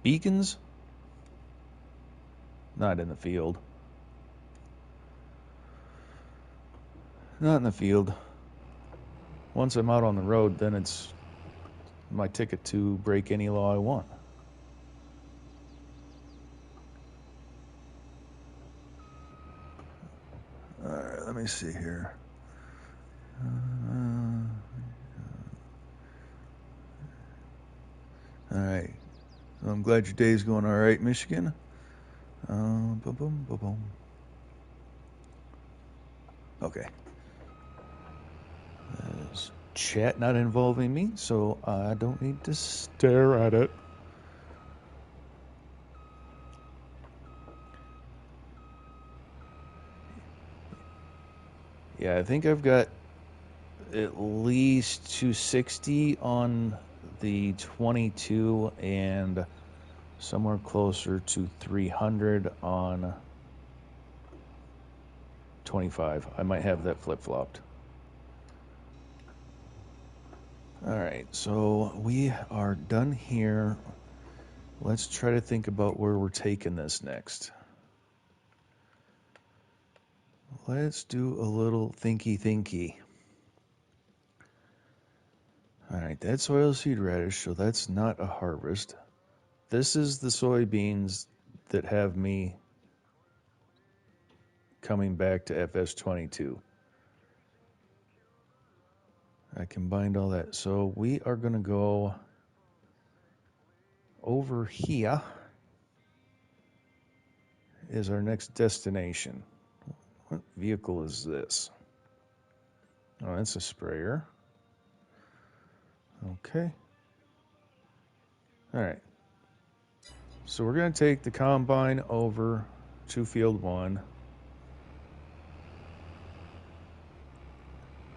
Beacons? Not in the field. Not in the field. Once I'm out on the road, then it's my ticket to break any law I want. All right, let me see here. All right. So I'm glad your day's going all right, Michigan. Boom, boom, boom, boom. Okay. There's chat not involving me, so I don't need to stare at it. Yeah, I think I've got at least 260 on the 22 and somewhere closer to 300 on 25. I might have that flip-flopped. All right, so we are done here. Let's try to think about where we're taking this next. Let's do a little thinky. All right, that's oilseed radish, so that's not a harvest. This is the soybeans that have me coming back to FS22. I combined all that. So we are going to go over here is our next destination. What vehicle is this? Oh, that's a sprayer. Okay. All right. So we're going to take the combine over to field 1.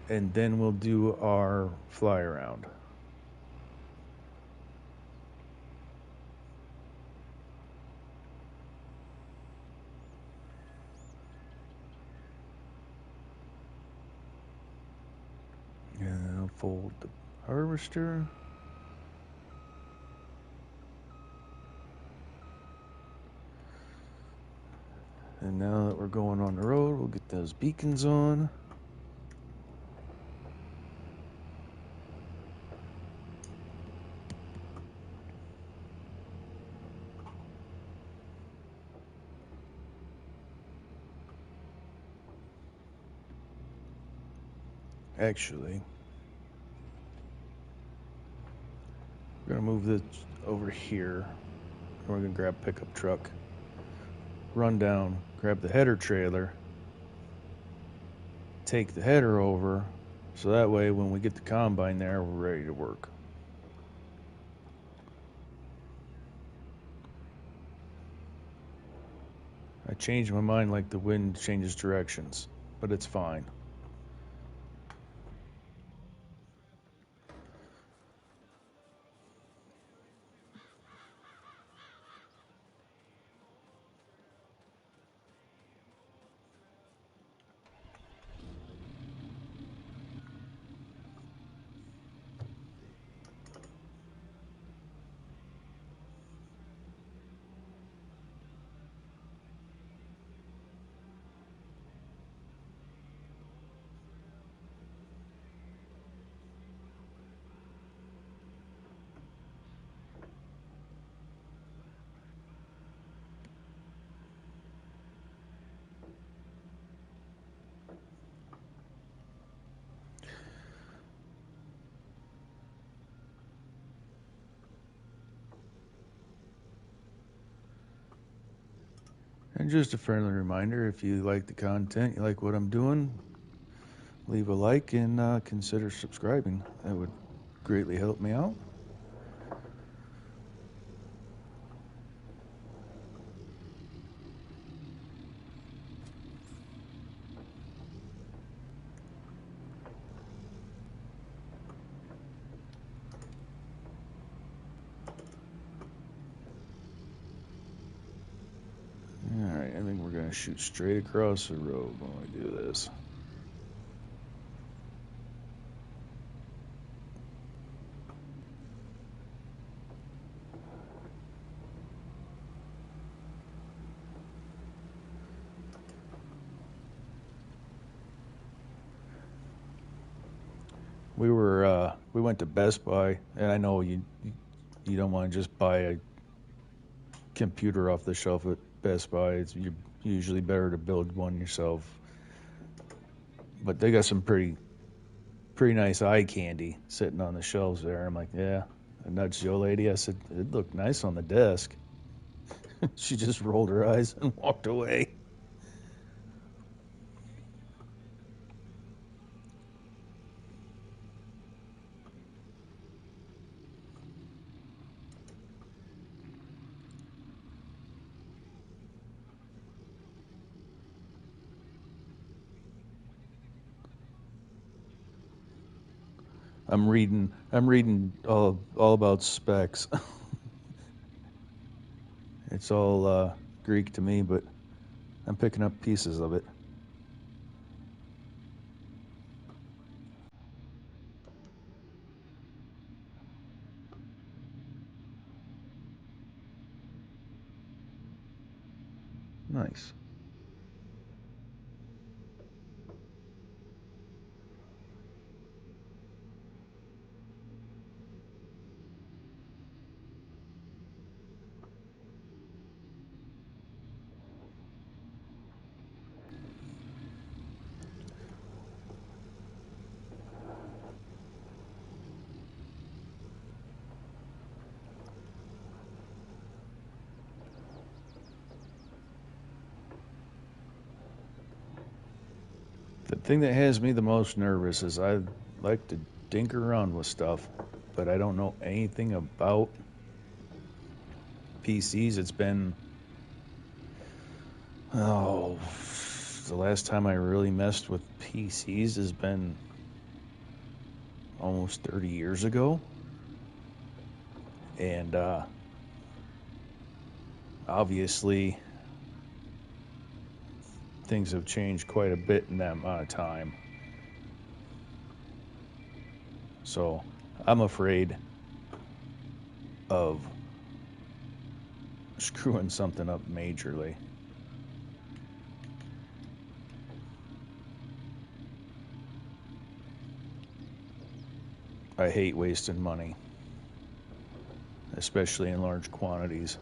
And then we'll do our fly around. And I'll fold the harvester. And now that we're going on the road, we'll get those beacons on. Actually, we're gonna move this over here. We're gonna grab pickup truck, run down, grab the header trailer, take the header over, so that way when we get the combine there, we're ready to work. I changed my mind like the wind changes directions, but it's fine. And just a friendly reminder, if you like the content, you like what I'm doing, leave a like and consider subscribing. That would greatly help me out. Alright, I think we're going to shoot straight across the road when we do this. We went to Best Buy, and I know you don't want to just buy a computer off the shelf at Best Buy. It's usually better to build one yourself. But they got some pretty nice eye candy sitting on the shelves there. I'm like, yeah. I nudged the old lady. I said, it looked nice on the desk. She just rolled her eyes and walked away. I'm reading all about specs. It's all Greek to me, but I'm picking up pieces of it. Nice. The thing that has me the most nervous is I like to dink around with stuff, but I don't know anything about PCs. It's been, the last time I really messed with PCs has been almost 30 years ago. And obviously, things have changed quite a bit in that amount of time. So I'm afraid of screwing something up majorly. I hate wasting money, especially in large quantities.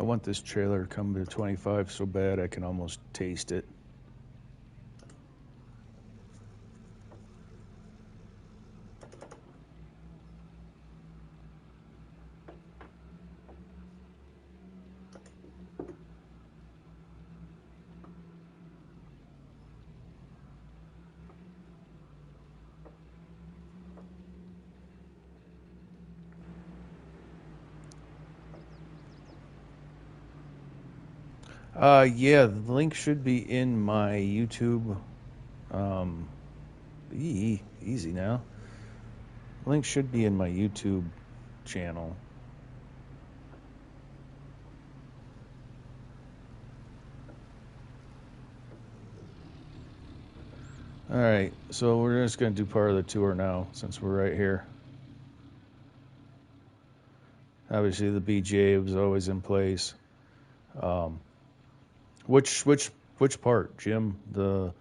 I want this trailer to come to 25 so bad I can almost taste it. Yeah, the link should be in my YouTube. Easy now. Link should be in my YouTube channel. Alright, so we're just going to do part of the tour now since we're right here. Obviously the BGA was always in place. Which part, Jim? The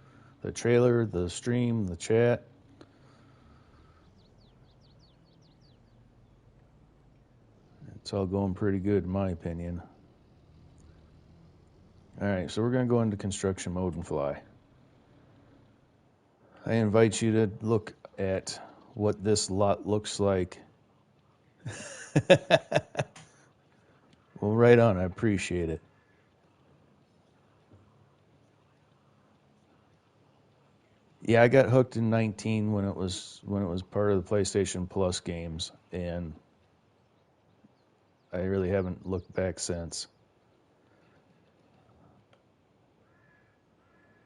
trailer, the stream, the chat? It's all going pretty good in my opinion. Alright, so we're going to go into construction mode and fly. I invite you to look at what this lot looks like. Well, right on. I appreciate it. Yeah, I got hooked in 19 when it was part of the PlayStation Plus games, and I really haven't looked back since.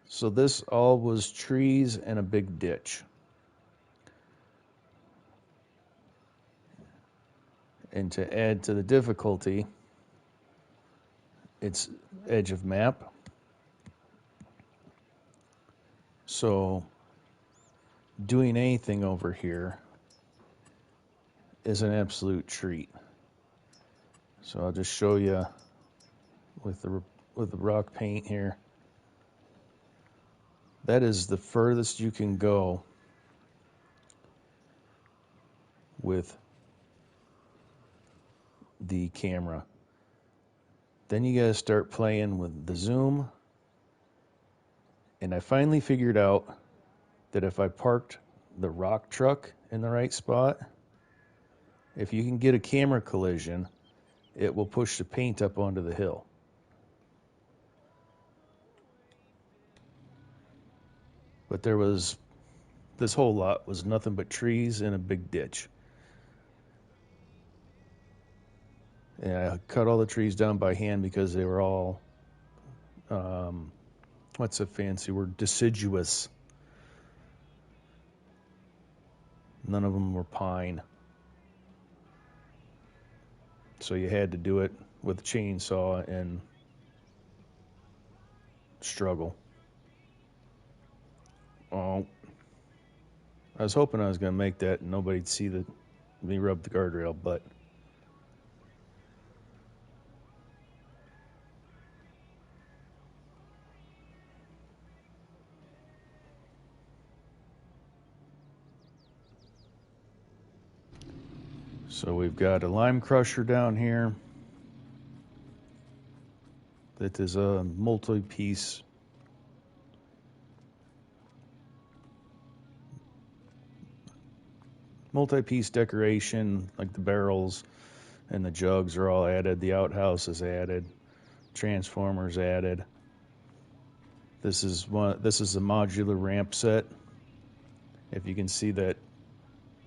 So this all was trees and a big ditch. And to add to the difficulty, it's edge of map. So doing anything over here is an absolute treat. So I'll just show you with the rock paint here. That is the furthest you can go with the camera. Then you gotta start playing with the zoom. And I finally figured out that if I parked the rock truck in the right spot, if you can get a camera collision, it will push the paint up onto the hill. But this whole lot was nothing but trees and a big ditch. And I cut all the trees down by hand because they were all, what's a fancy word? Deciduous. None of them were pine. So you had to do it with a chainsaw and struggle. Oh, I was hoping I was going to make that and nobody'd see me rub the guardrail, but so we've got a lime crusher down here that is a multi-piece decoration, like the barrels and the jugs are all added, the outhouse is added, transformers added. This is a modular ramp set. If you can see that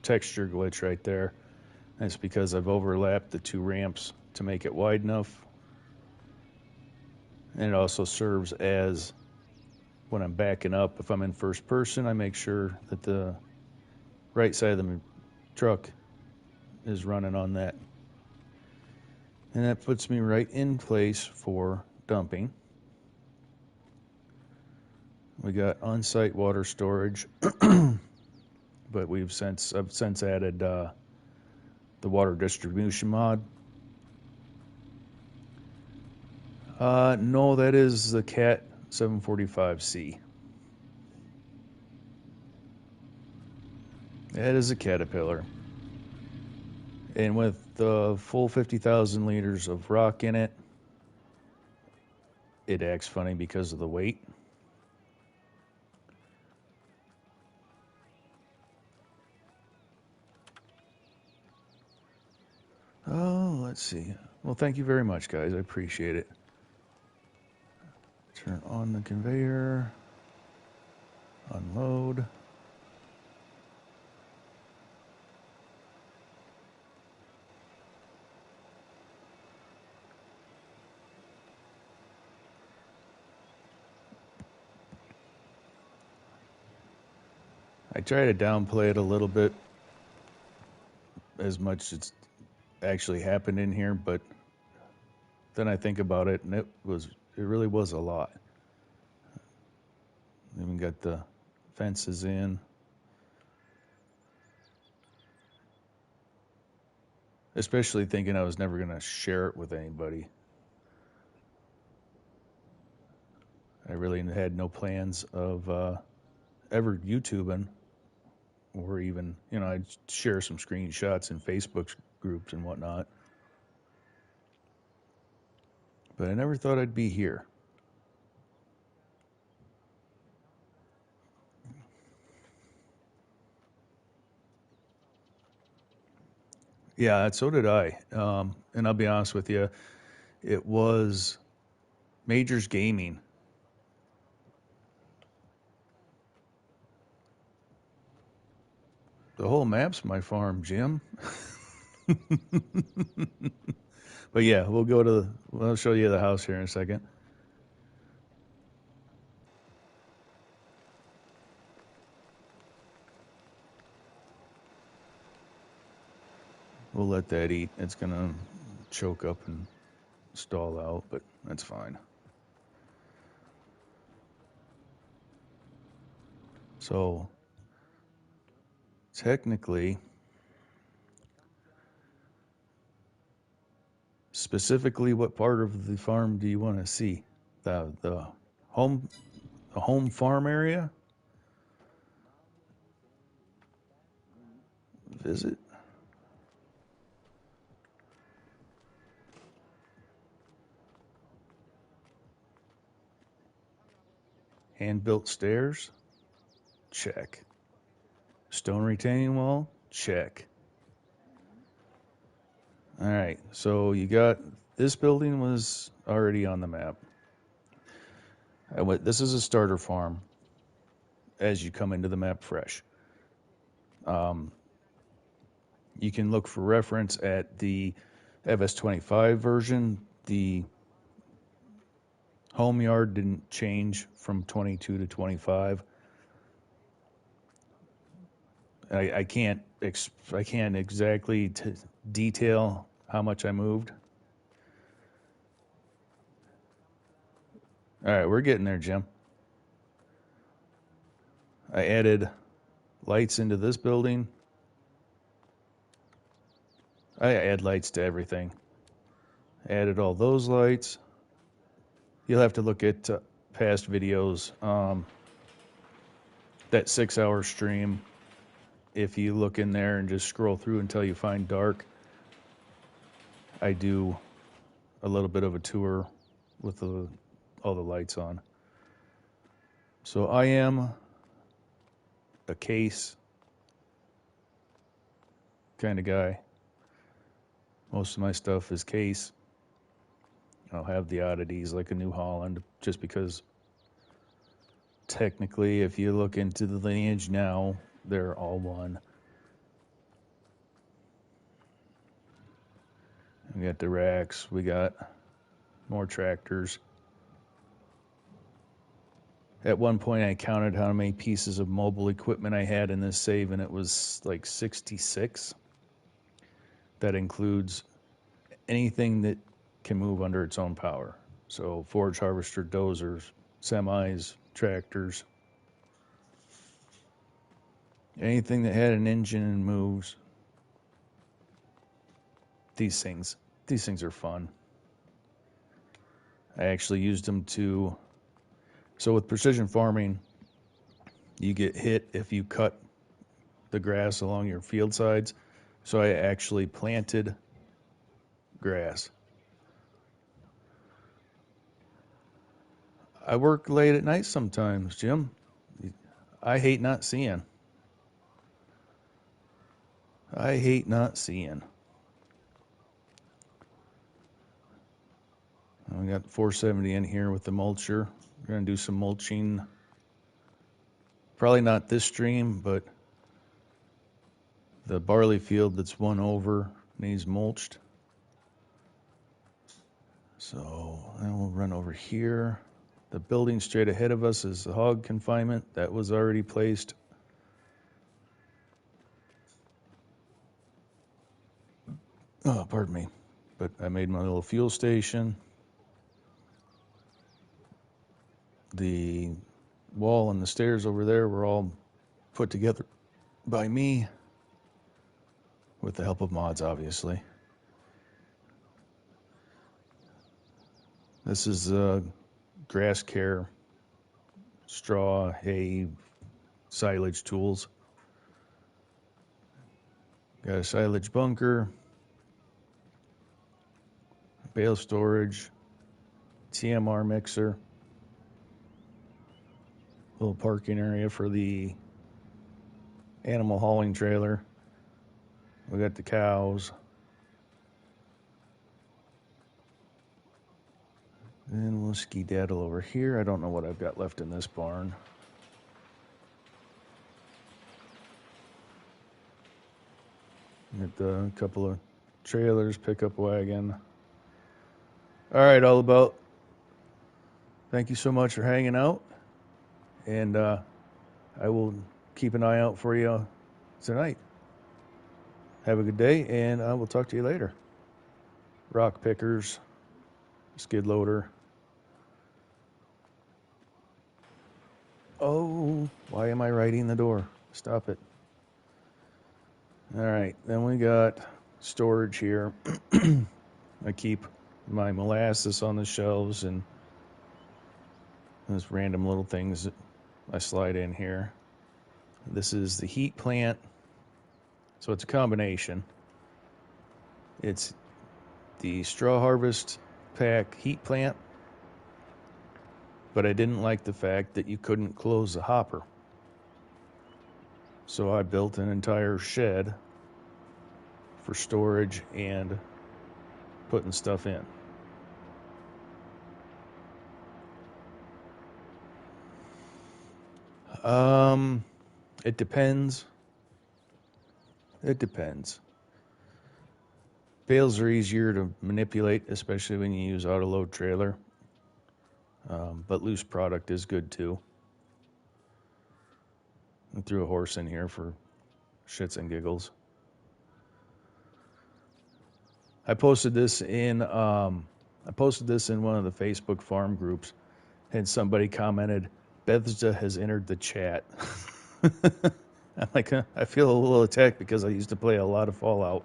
texture glitch right there, that's because I've overlapped the two ramps to make it wide enough. And it also serves as, when I'm backing up, if I'm in first person, I make sure that the right side of the truck is running on that. And that puts me right in place for dumping. We got on-site water storage, but I've since added the water distribution mod. No, that is the Cat 745C. That is a Caterpillar. And with the full 50,000 liters of rock in it, it acts funny because of the weight. Oh, let's see. Well, thank you very much, guys. I appreciate it. Turn on the conveyor. Unload. I try to downplay it a little bit as much as it's actually happened in here, but then I think about it and it really was a lot. Even got the fences in. Especially thinking I was never going to share it with anybody. I really had no plans of ever YouTubing or even, I'd share some screenshots in Facebook groups and whatnot. But I never thought I'd be here. Yeah, so did I. And I'll be honest with you, it was Majors Gaming. The whole map's my farm, Jim. But yeah, I'll show you the house here in a second. We'll let that eat. It's going to choke up and stall out, but that's fine. So, technically, specifically, what part of the farm do you want to see? The home farm area? Visit? Hand-built stairs? Check. Stone retaining wall? Check. All right, so you got this building was already on the map. This is a starter farm as you come into the map fresh. You can look for reference at the FS25 version. The home yard didn't change from 22 to 25. I can't exactly detail how much I moved. All right, we're getting there, Jim. I added lights into this building. I add lights to everything. Added all those lights. You'll have to look at past videos. That 6-hour stream, if you look in there and just scroll through until you find dark, I do a little bit of a tour with all the lights on. So I am a case kind of guy. Most of my stuff is case. I'll have the oddities like a New Holland just because technically if you look into the lineage now, they're all one. We got the racks, we got more tractors. At one point I counted how many pieces of mobile equipment I had in this save and it was like 66. That includes anything that can move under its own power. So forage harvester, dozers, semis, tractors, anything that had an engine and moves. These things are fun. I actually used them so with precision farming, you get hit if you cut the grass along your field sides. So I actually planted grass. I work late at night sometimes, Jim. I hate not seeing. I hate not seeing. We got 470 in here with the mulcher. We're going to do some mulching. Probably not this stream, but the barley field that's one over needs mulched. So then we'll run over here. The building straight ahead of us is the hog confinement. That was already placed. Oh, pardon me. But I made my little fuel station. The wall and the stairs over there were all put together by me with the help of mods, obviously. This is grass care, straw, hay, silage tools. Got a silage bunker, bale storage, TMR mixer, little parking area for the animal hauling trailer. We got the cows. And we'll skedaddle over here. I don't know what I've got left in this barn. Got a couple of trailers, pickup wagon. All right, all about. Thank you so much for hanging out. And I will keep an eye out for you tonight. Have a good day, and I will talk to you later. Rock pickers, skid loader. Oh, why am I writing the door? Stop it. All right, then we got storage here. I keep my molasses on the shelves and those random little things that I slide in here. This is the heat plant. So it's a combination. It's the straw harvest pack heat plant, but I didn't like the fact that you couldn't close the hopper. So I built an entire shed for storage and putting stuff in. It depends. It depends. Bales are easier to manipulate, especially when you use auto-load trailer. But loose product is good too. I threw a horse in here for shits and giggles. I posted this in one of the Facebook farm groups, and somebody commented, "Bethesda has entered the chat." I'm like, I feel a little attacked because I used to play a lot of Fallout.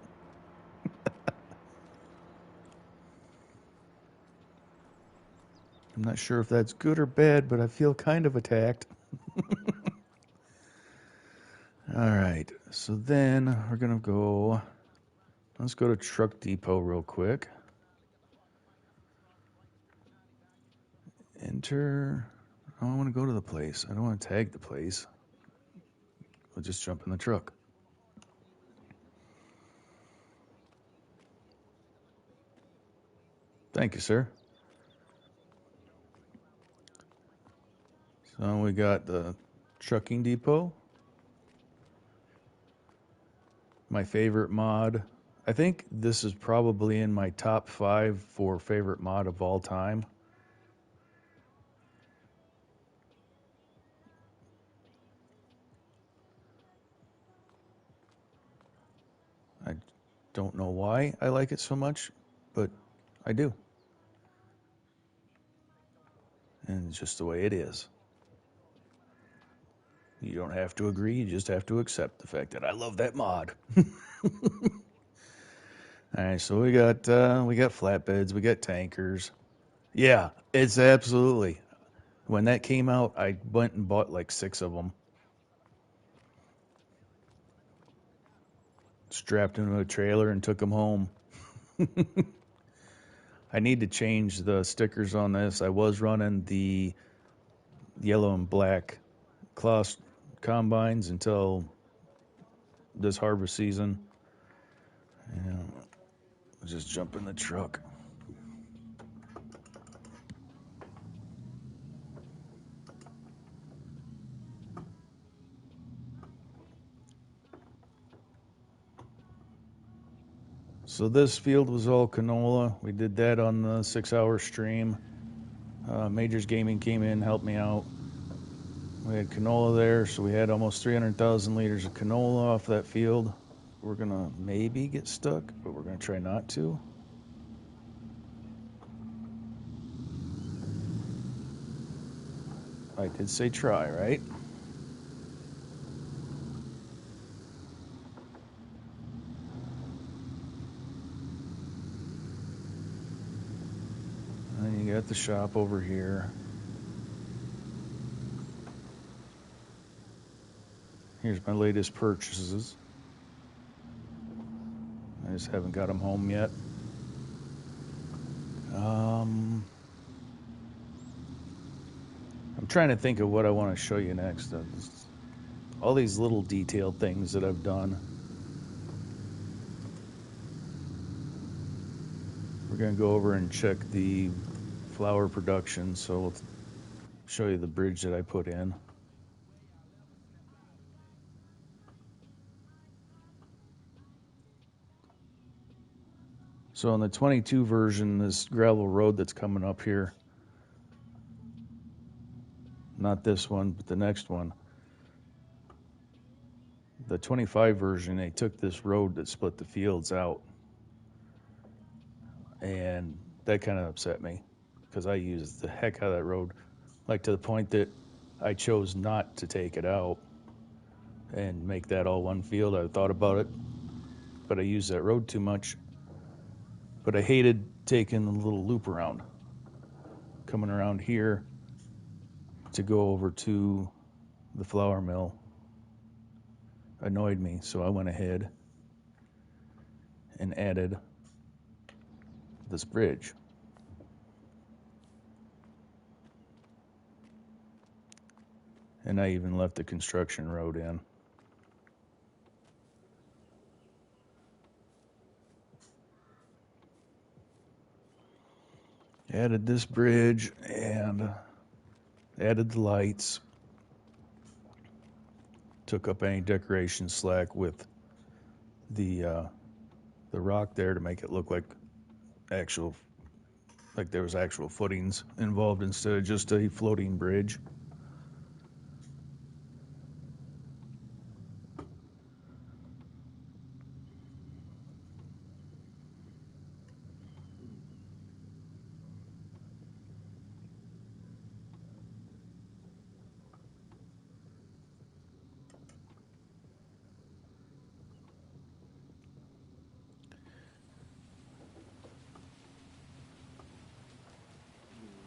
I'm not sure if that's good or bad, but I feel kind of attacked. All right, so then we're going to go, let's go to Truck Depot real quick. Enter, I want to go to the place. I don't want to tag the place. We'll just jump in the truck. Thank you, sir. So we got the trucking depot. My favorite mod. I think this is probably in my top 5 for favorite mod of all time. I don't know why I like it so much, but I do. And it's just the way it is. You don't have to agree, you just have to accept the fact that I love that mod. All right, so we got flatbeds, we got tankers. Yeah, it's absolutely. When that came out, I went and bought like 6 of them. Strapped into a trailer and took them home. I need to change the stickers on this. I was running the yellow and black cloth combines until this harvest season. And I'll just jump in the truck. So this field was all canola. We did that on the 6-hour stream. Majors Gaming came in, helped me out. We had canola there, so we had almost 300,000 liters of canola off that field. We're gonna maybe get stuck, but we're gonna try not to. I did say try, right? And then you got the shop over here. Here's my latest purchases. I just haven't got them home yet. I'm trying to think of what I want to show you next. All these little detailed things that I've done. We're going to go over and check the flower production, so we'll show you the bridge that I put in. So on the 22 version, this gravel road that's coming up here, not this one, but the next one, the 25 version, they took this road that split the fields out. And that kind of upset me because I used the heck out of that road, like to the point that I chose not to take it out and make that all one field. I thought about it, but I used that road too much. But I hated taking the little loop around, coming around here to go over to the flour mill. Annoyed me, so I went ahead and added this bridge. And I even left the construction road in. Added this bridge and added the lights. Took up any decoration slack with the rock there to make it look like there was actual footings involved instead of just a floating bridge.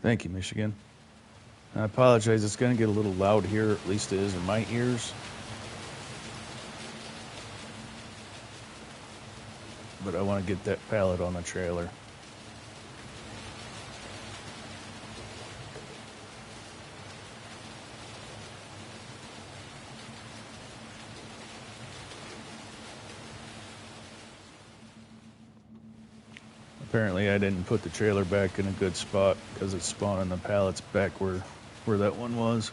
Thank you, Michigan. I apologize, it's going to get a little loud here, at least it is in my ears. But I want to get that pallet on the trailer. Apparently I didn't put the trailer back in a good spot because it's spawning the pallets back where that one was.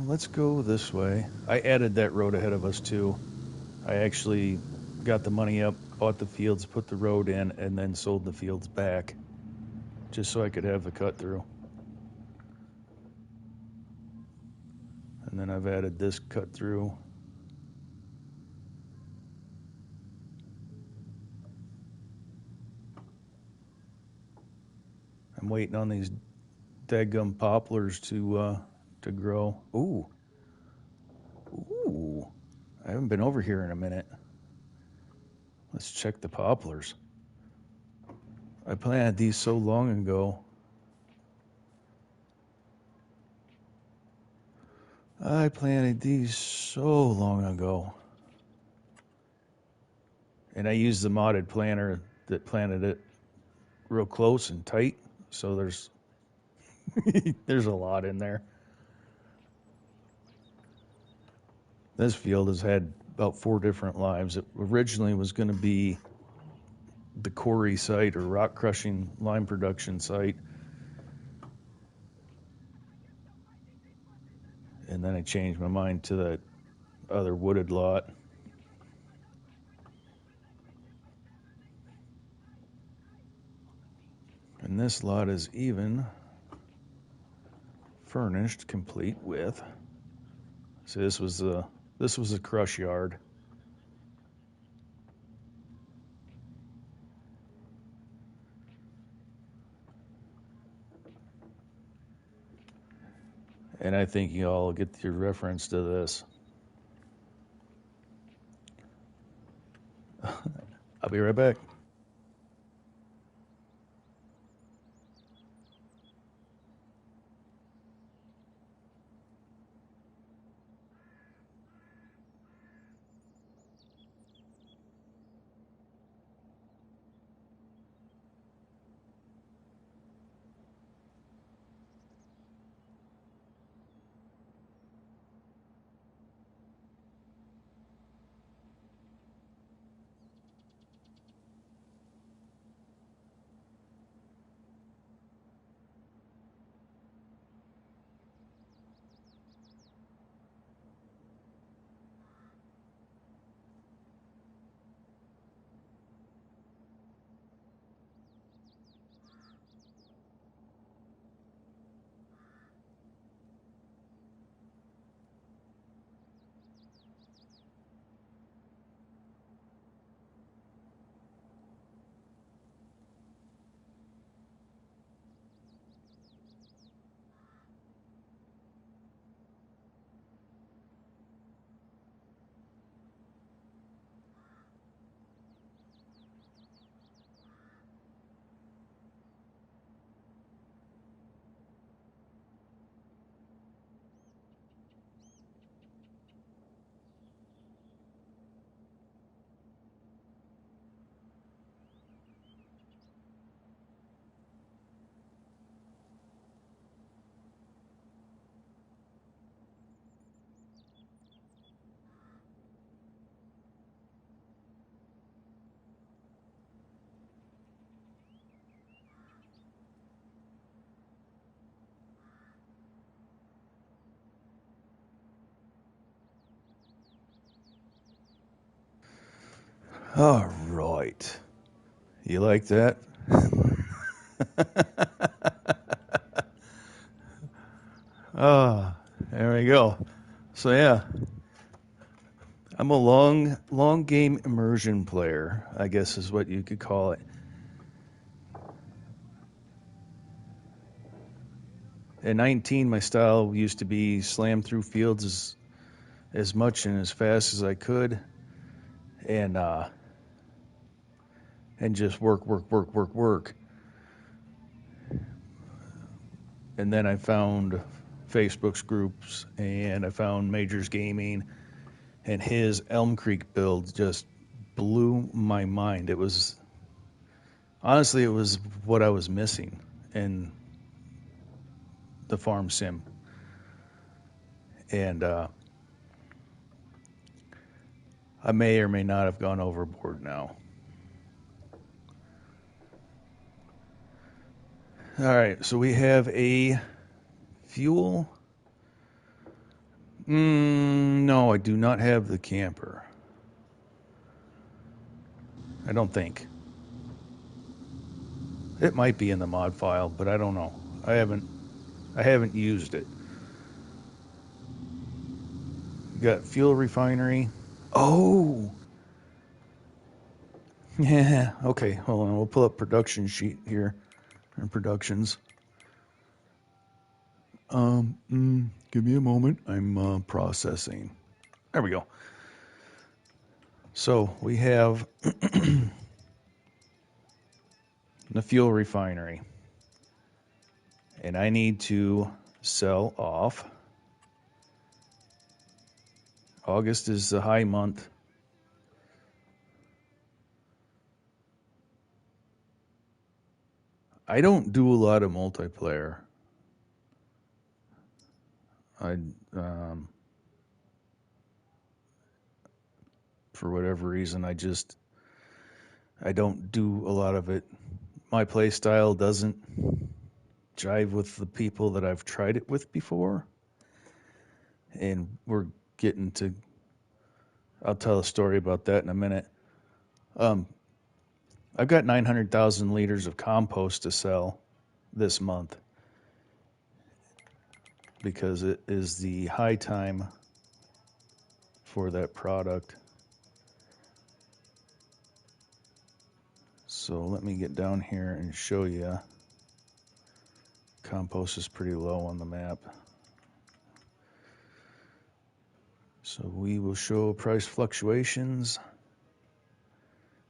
Let's go this way. I added that road ahead of us too. I actually got the money up, bought the fields, put the road in, and then sold the fields back just so I could have the cut through. And then I've added this cut through. I'm waiting on these daggum poplars to grow. Ooh. I haven't been over here in a minute. Let's check the poplars. I planted these so long ago. I planted these so long ago. And I used the modded planter that planted it real close and tight. So there's there's a lot in there. This field has had about 4 different lives. It originally was going to be the quarry site or rock crushing lime production site. And then I changed my mind to that other wooded lot. And this lot is even furnished, complete with. So this was a crush yard. And I think you all get your reference to this. I'll be right back. All right. You like that? Ah, there we go. So yeah, I'm a long game immersion player, I guess is what you could call it. At 19, my style used to be slam through fields as much and as fast as I could, and just work. And then I found Facebook's groups, and I found Majors Gaming, and his Elm Creek build just blew my mind. It was honestly, it was what I was missing in the farm sim, and I may or may not have gone overboard now. All right, so we have a fuel. No, I do not have the camper. I don't think. It might be in the mod file, but I don't know. I haven't used it. Got fuel refinery. Oh. Yeah. Okay, hold on. We'll pull up production sheet here. And productions. Give me a moment. I'm processing. There we go. So we have the fuel refinery, and I need to sell off. August is the high month. I don't do a lot of multiplayer. For whatever reason, I don't do a lot of it. My play style doesn't jive with the people that I've tried it with before. And we're getting to, I'll tell a story about that in a minute. I've got 900,000 liters of compost to sell this month because it is the high time for that product. So let me get down here and show you. Compost is pretty low on the map. So we will show price fluctuations.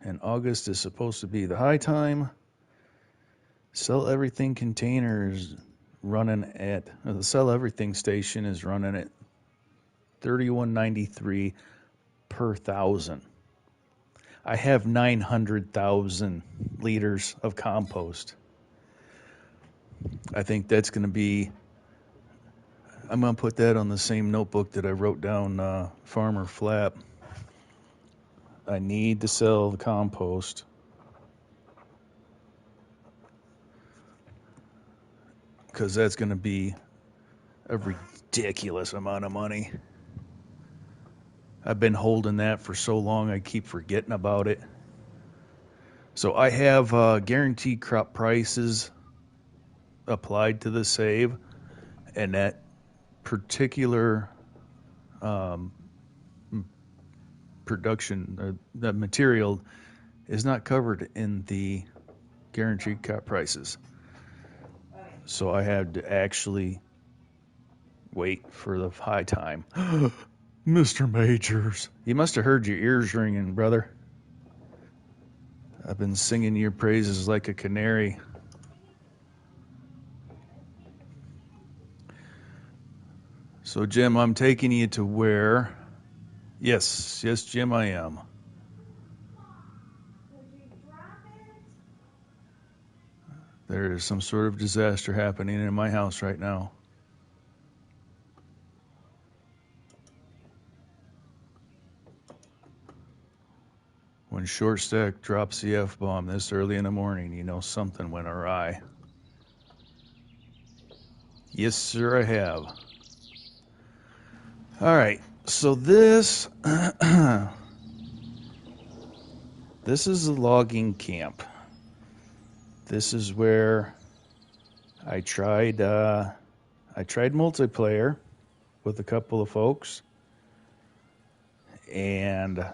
And August is supposed to be the high time. Sell Everything containers running at, the Sell Everything station is running at $31.93 per thousand. I have 900,000 liters of compost. I think that's going to be, I'm going to put that on the same notebook that I wrote down Farmer Flap. I need to sell the compost. Because that's going to be a ridiculous amount of money. I've been holding that for so long, I keep forgetting about it. So I have guaranteed crop prices applied to the save, and that particular production, that material is not covered in the guaranteed crop prices. So I had to actually wait for the high time. Mr. Majors, you must have heard your ears ringing, brother. I've been singing your praises like a canary. So, Jim, I'm taking you to where? Yes, Jim, I am. There is some sort of disaster happening in my house right now. When Short Stack drops the F-bomb this early in the morning, you know something went awry. Yes, sir, I have. All right, so this this is a logging camp. This is where I tried multiplayer with a couple of folks, and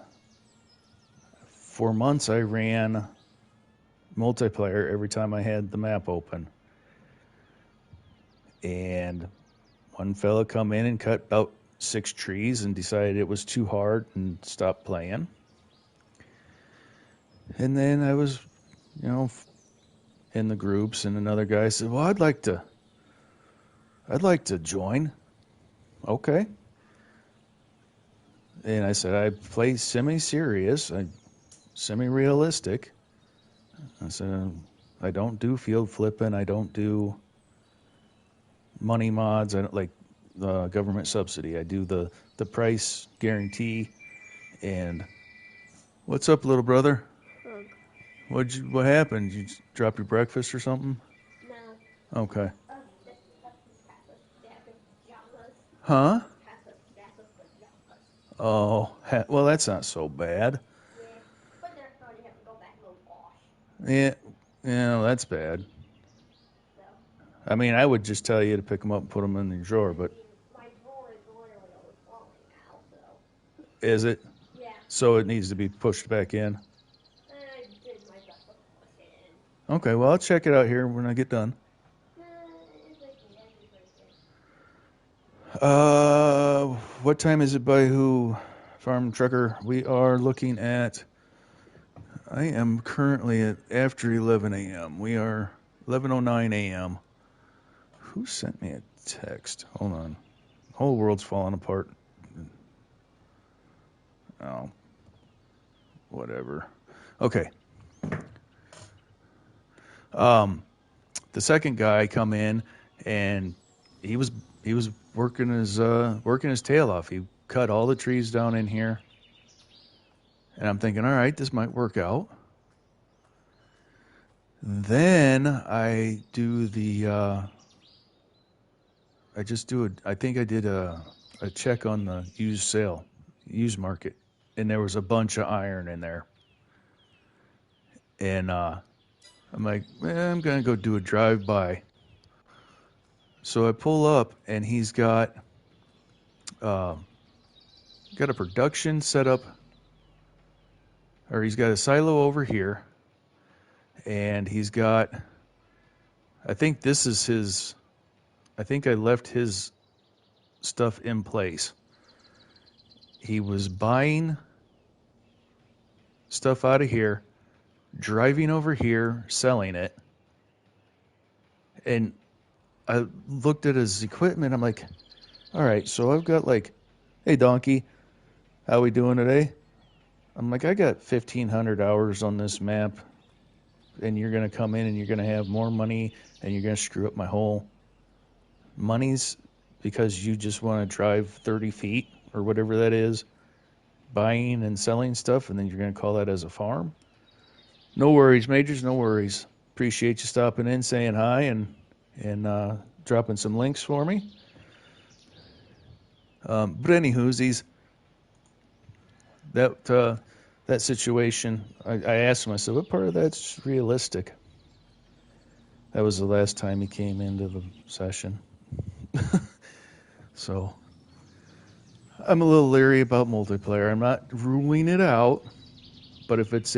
for months I ran multiplayer every time I had the map open. And one fella come in and cut about 6 trees and decided it was too hard and stopped playing. And then I was, in the groups, and another guy said, "Well, I'd like to join." Okay. And I said, "I play semi-serious, semi-realistic." I said, "I don't do field flipping. I don't do money mods. I don't like the government subsidy. I do the price guarantee." And what's up, little brother? What happened? Did you drop your breakfast or something? No. Okay. Huh? Oh, well, that's not so bad. Yeah, but then I have to go back and wash. Yeah, that's bad. So. I mean, I would just tell you to pick them up and put them in your drawer, but. My drawer is literally overflowing now, so. Is it? Yeah. So it needs to be pushed back in? I did my best to push it in. Okay, well, I'll check it out here when I get done. What time is it by who? Farm Trucker. We are looking at, I am currently at after 11 a.m. We are 11:09 a.m. Who sent me a text? Hold on. The whole world's falling apart. Oh, whatever. Okay. the second guy come in, and he was working his tail off. He cut all the trees down in here, and I'm thinking, all right, this might work out. Then I do I think I did a check on the used market, and there was a bunch of iron in there. And I'm like, I'm going to go do a drive-by. So I pull up, and he's got a production set up, or he's got a silo over here, and he's got, I think this is his, I think I left his stuff in place. He was buying stuff out of here, driving over here, selling it. And I looked at his equipment. I'm like, all right, so I've got like, hey, Donkey, how we doing today? I'm like, I got 1,500 hours on this map, and you're going to come in and you're going to have more money, and you're going to screw up my whole monies because you just want to drive 30 feet or whatever that is, buying and selling stuff, and then you're going to call that as a farm? No worries, Majors, no worries. Appreciate you stopping in, saying hi, and dropping some links for me. But anywho's, that situation, I asked him, I said, what part of that's realistic? That was the last time he came into the session. So I'm a little leery about multiplayer. I'm not ruling it out, but if it's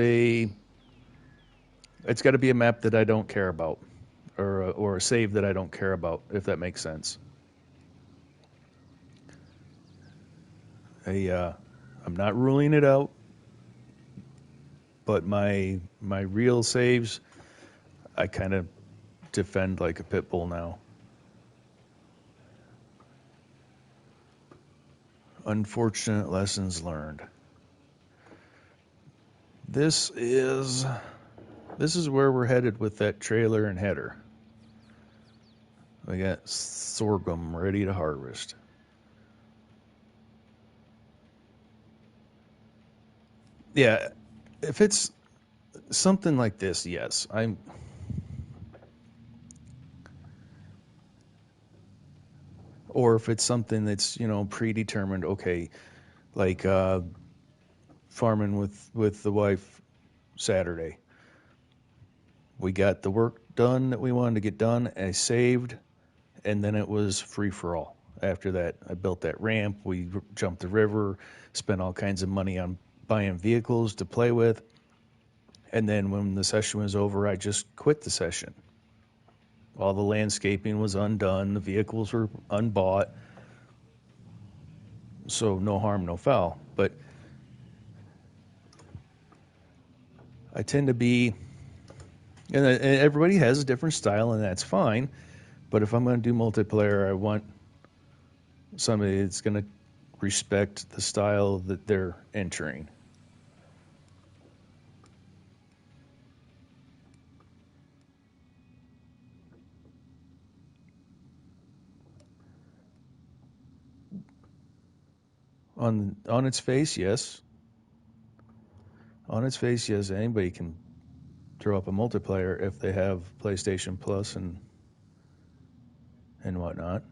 got to be a map that I don't care about, or a save that I don't care about, if that makes sense. I'm not ruling it out, but my real saves, I kind of defend like a pit bull now. Unfortunate lessons learned. This is where we're headed with that trailer and header. We got sorghum ready to harvest. Yeah, if it's something like this, yes, or if it's something that's, predetermined, okay, like farming with the wife Saturday. We got the work done that we wanted to get done, I saved, and then it was free for all. After that, I built that ramp, we jumped the river, spent all kinds of money on buying vehicles to play with, and then when the session was over, I just quit the session. All the landscaping was undone, the vehicles were unbought, so no harm, no foul. But I tend to be, and everybody has a different style, and that's fine, but if I'm going to do multiplayer, I want somebody that's going to respect the style that they're entering. On its face, yes. On its face, yes. Anybody can throw up a multiplayer if they have PlayStation Plus and whatnot.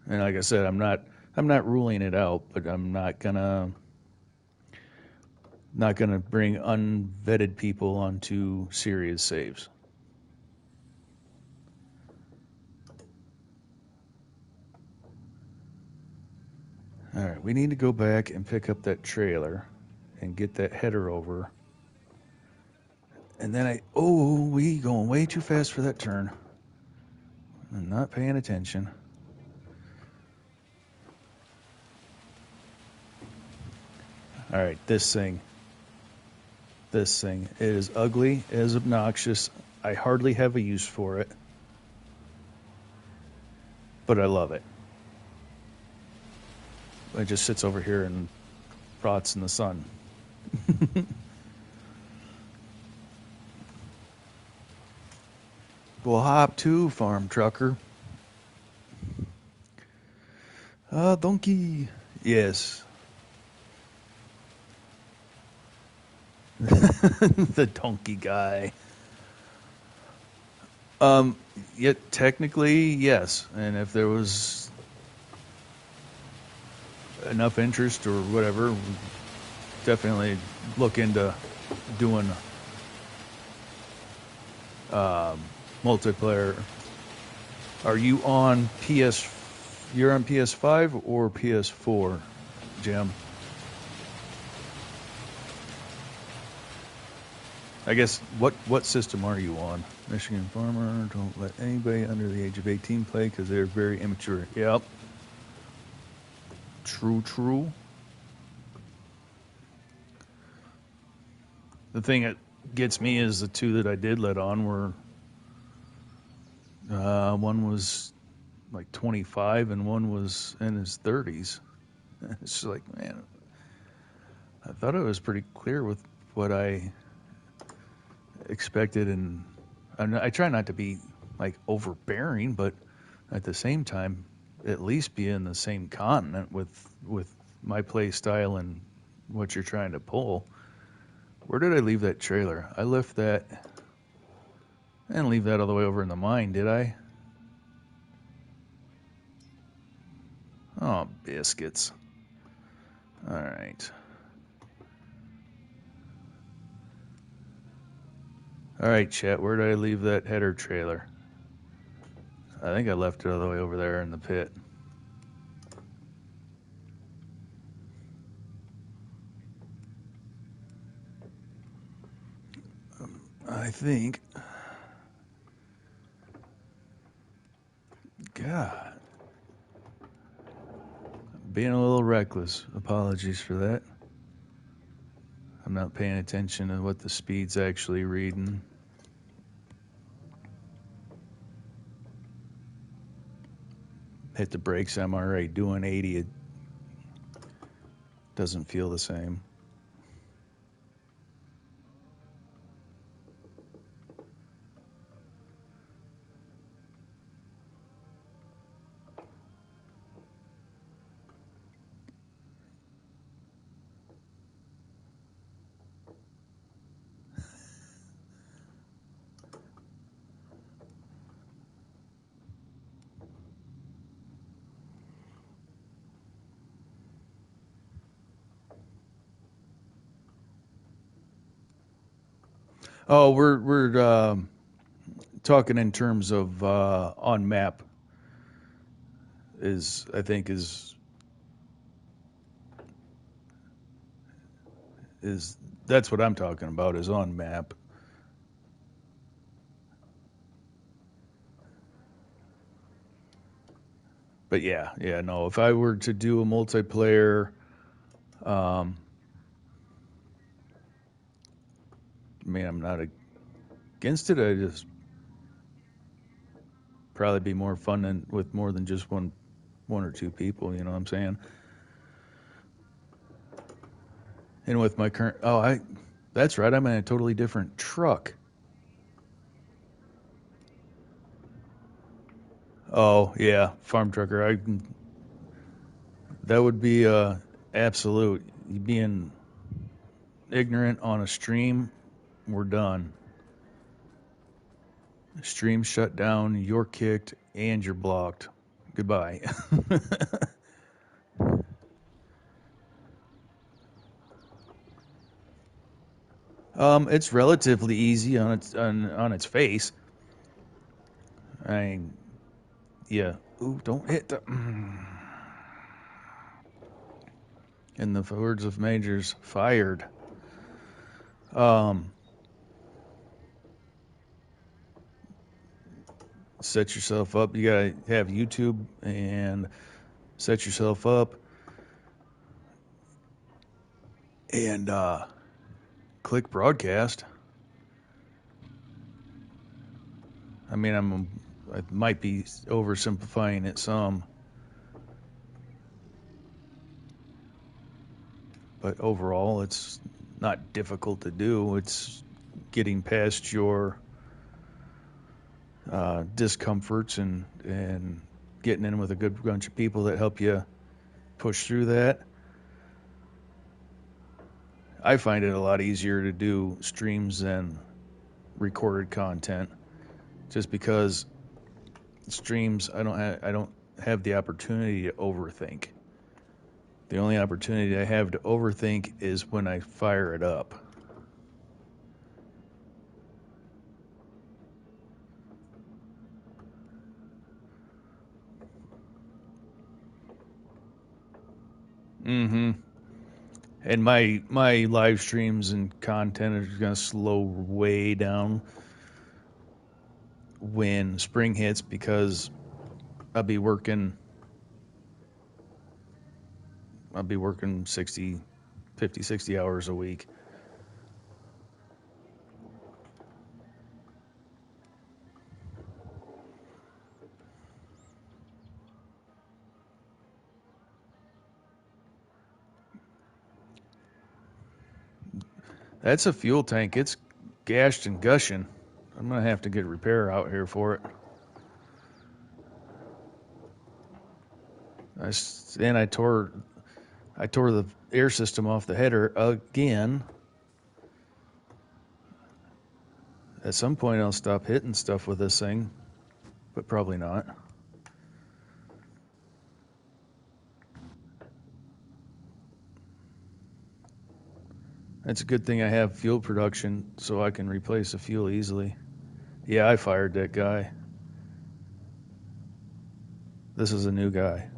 And like I said, I'm not ruling it out, but I'm not gonna bring unvetted people onto serious saves. All right, we need to go back and pick up that trailer and get that header over. And then we going way too fast for that turn. I'm not paying attention. All right, this thing. It is ugly, it is obnoxious. I hardly have a use for it, but I love it. It just sits over here and rots in the sun. Well, hop to, farm trucker. Donkey. Yes. The donkey guy. Yet technically, yes. And if there was enough interest or whatever, we'd definitely look into doing multiplayer. Are you on PS? You're on PS5 or PS4, Jim? I guess what system are you on? Michigan Farmer. Don't let anybody under the age of 18 play because they're very immature. Yep. True. The thing that gets me is the two that I did let on were one was like 25 and one was in his 30s. It's like, man, I thought it was pretty clear with what I expected, and I try not to be like overbearing, but at the same time, at least be in the same continent with my play style and what you're trying to pull. Where did I leave that trailer? I left that. I didn't leave that all the way over in the mine, did I? Oh, biscuits. All right. All right, chat. Where did I leave that header trailer? I think I left it all the way over there in the pit. I think. God. Being a little reckless. Apologies for that. I'm not paying attention to what the speed's actually reading. Hit the brakes, I'm already doing 80. It doesn't feel the same. Oh, we're talking in terms of on map I think is that's what I'm talking about is on map. But yeah, no. If I were to do a multiplayer, I mean, I'm not against it. I just probably be more fun with more than just one or two people. You know what I'm saying? And with my current, that's right. I'm in a totally different truck. Oh yeah, farm trucker. That would be absolute. You being ignorant on a stream, we're done. Stream shut down. You're kicked and you're blocked. Goodbye. It's relatively easy on its face. I mean, yeah. Ooh, don't hit the. In the words of Majors, fired. Set yourself up. You gotta have YouTube and set yourself up, and click broadcast. I mean, I might be oversimplifying it some, but overall, it's not difficult to do. It's getting past your discomforts and getting in with a good bunch of people that help you push through that. I find it a lot easier to do streams than recorded content, just because streams I don't have the opportunity to overthink. The only opportunity I have to overthink is when I fire it up. Mm-hmm. And my live streams and content are gonna slow way down when spring hits, because I'll be working 50, 60 hours a week. That's a fuel tank. It's gashed and gushing. I'm gonna have to get a repair out here for it. I tore the air system off the header again. At some point I'll stop hitting stuff with this thing, but probably not. It's a good thing I have fuel production so I can replace the fuel easily. Yeah, I fired that guy. This is a new guy.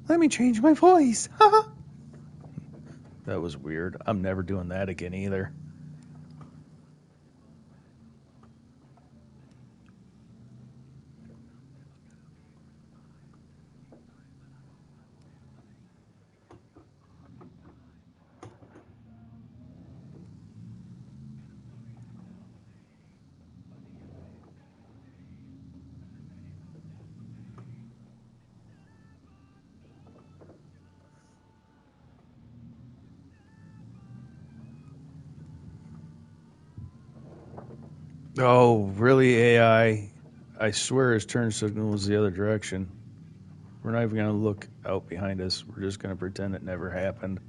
Let me change my voice. That was weird. I'm never doing that again either. Oh, really, AI? I swear his turn signal was the other direction. We're not even going to look out behind us. We're just going to pretend it never happened.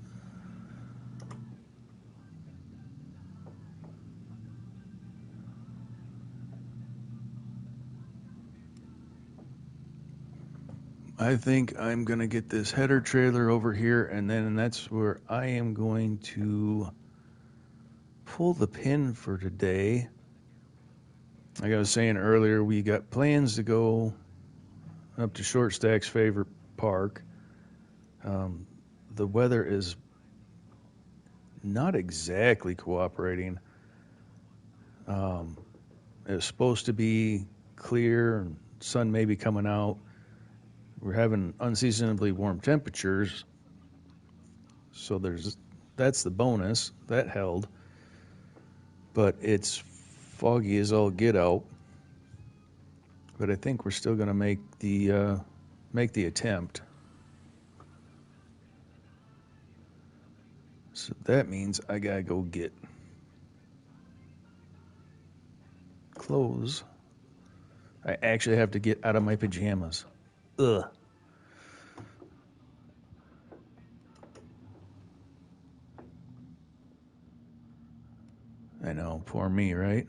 I think I'm going to get this header trailer over here, and then that's where I am going to pull the pin for today. Like I was saying earlier, we got plans to go up to Short Stack's favorite park. The weather is not exactly cooperating. It was supposed to be clear and sun may be coming out. We're having unseasonably warm temperatures, so that's the bonus. That held. But it's foggy as all get out. But I think we're still going to make the attempt. So that means I gotta go get clothes. I actually have to get out of my pajamas. Ugh. I know, poor me, right?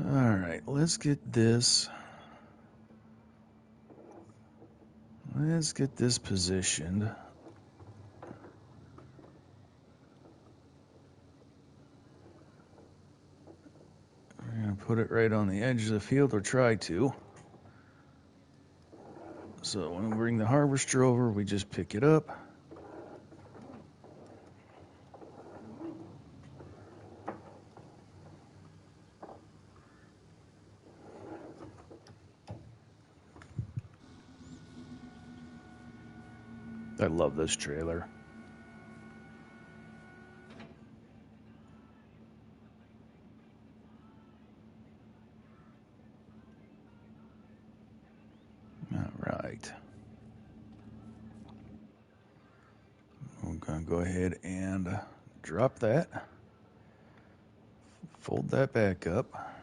All right, let's get this. Let's get this positioned. We're gonna put it right on the edge of the field, or try to. So when we bring the harvester over, we just pick it up. I love this trailer. All right. We're gonna go ahead and drop that. Fold that back up.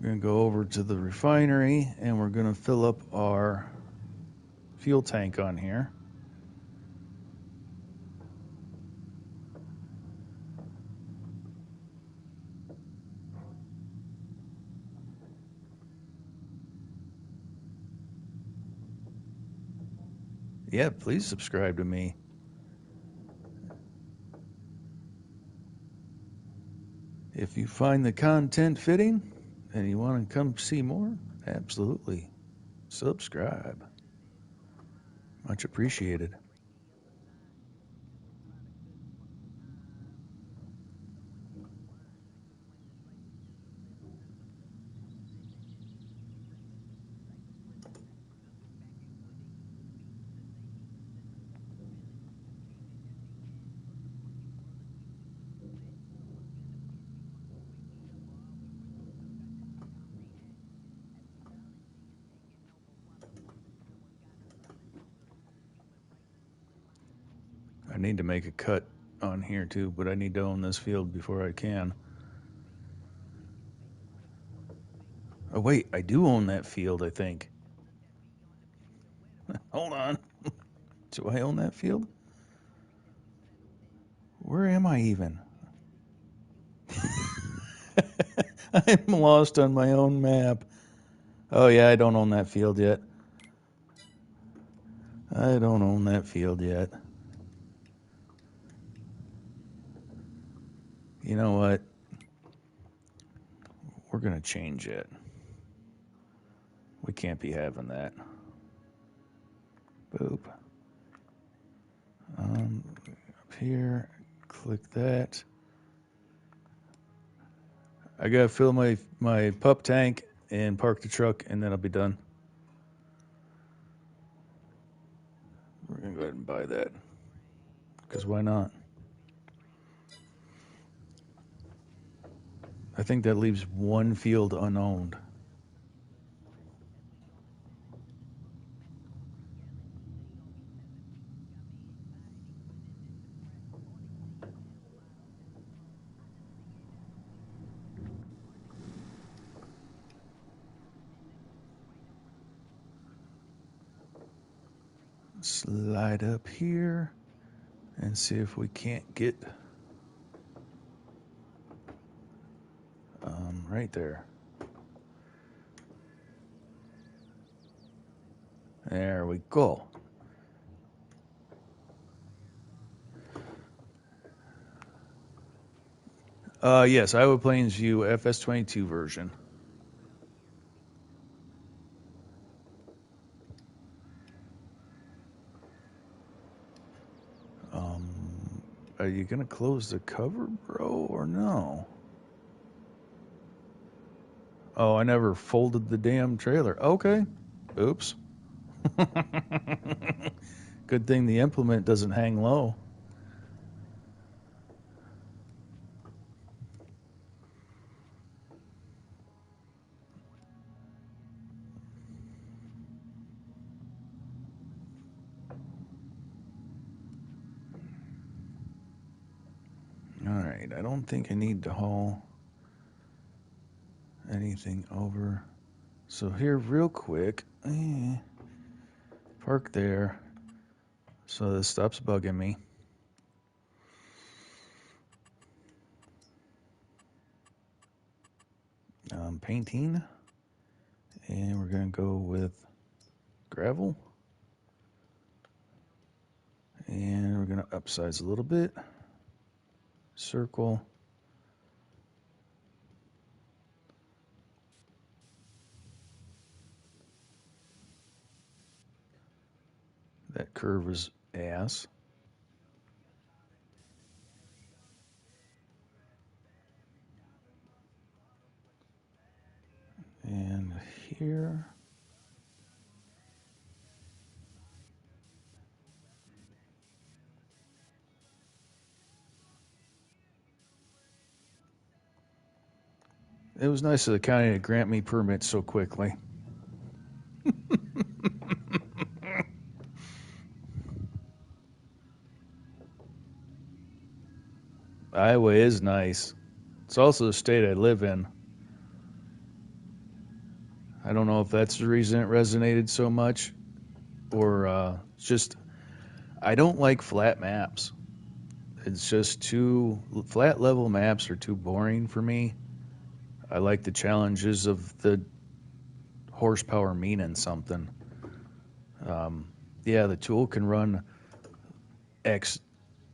going to go over to the refinery and we're going to fill up our fuel tank on here. Yeah, please subscribe to me. If you find the content fitting and you want to come see more, absolutely subscribe. Much appreciated. I need to make a cut on here too, but I need to own this field before I can. Oh wait, I do own that field, I think. Hold on. Do I own that field? Where am I even? I'm lost on my own map. Oh yeah, I don't own that field yet. I don't own that field yet. You know what? We're going to change it. We can't be having that. Boop. Up here, click that. I gotta fill my pup tank and park the truck, and then I'll be done. We're gonna go ahead and buy that, because why not? I think that leaves one field unowned. Slide up here and see if we can't get right there. There we go. Yes, Iowa Plains View FS22 version. Are you gonna close the cover, bro, or no? Oh, I never folded the damn trailer. Okay. Oops. Good thing the implement doesn't hang low. Alright, I don't think I need to haul anything over. So here real quick, park there so this stops bugging me. Painting, and we're gonna go with gravel, and we're gonna upsize a little bit. Circle. That curve is ass. And here. It was nice of the county to grant me permits so quickly. Iowa is nice. It's also the state I live in. don't know if that's the reason it resonated so much, or just I don't like flat maps. It's just too flat level maps are too boring for me. I like the challenges of the horsepower meaning something. Um, yeah, the tool can run X,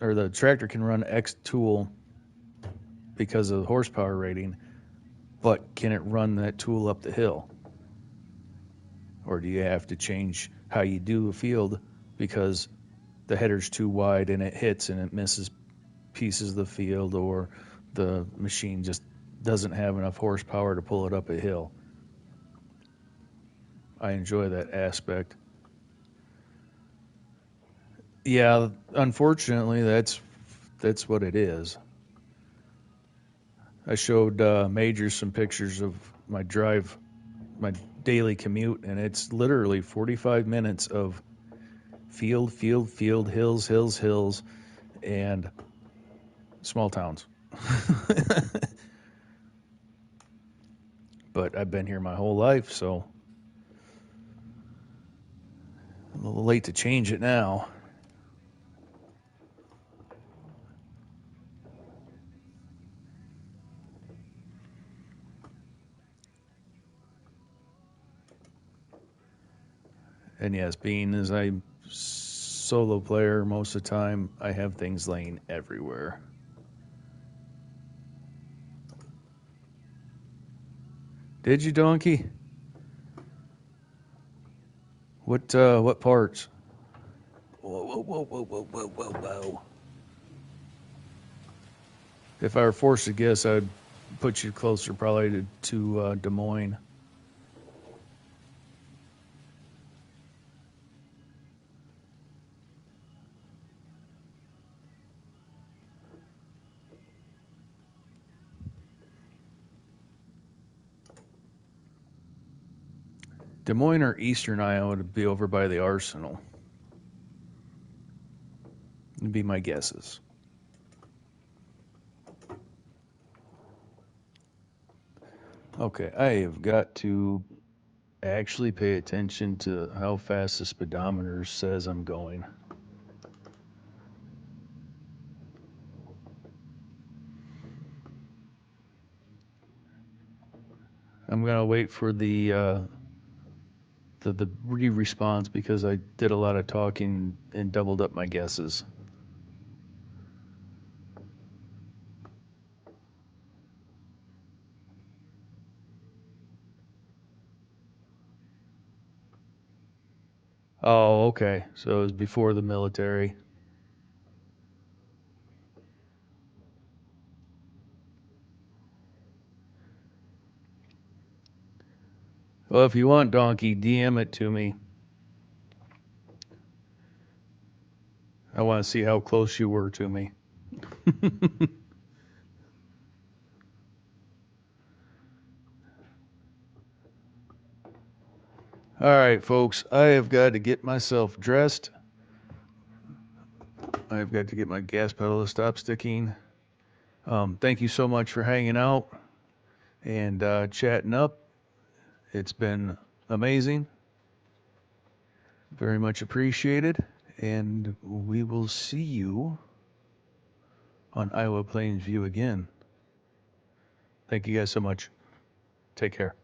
or the tractor can run X tool because of the horsepower rating, but can it run that tool up the hill? Or do you have to change how you do a field because the header's too wide and it hits and it misses pieces of the field, or the machine just doesn't have enough horsepower to pull it up a hill? I enjoy that aspect. Yeah, unfortunately, that's what it is. I showed Major some pictures of my drive, my daily commute, and it's literally 45 minutes of field, field, field, hills, hills, hills, and small towns. But I've been here my whole life, so a little late to change it now. And yes, being as I'm solo player most of the time, I have things laying everywhere. Did you, donkey? What parts? Whoa, whoa, whoa, whoa, whoa, whoa, whoa, whoa. If I were forced to guess, I'd put you closer probably to Des Moines. Des Moines or Eastern Iowa would be over by the Arsenal. Would be my guesses. Okay, I have got to actually pay attention to how fast the speedometer says I'm going. I'm gonna wait for the response because I did a lot of talking and doubled up my guesses. Oh, okay. So it was before the military. Well, if you want, Donkey, DM it to me. I want to see how close you were to me. All right, folks, I have got to get myself dressed. I've got to get my gas pedal to stop sticking. Thank you so much for hanging out and chatting up. It's been amazing. Very much appreciated. And we will see you on Iowa Plains View again. Thank you guys so much. Take care.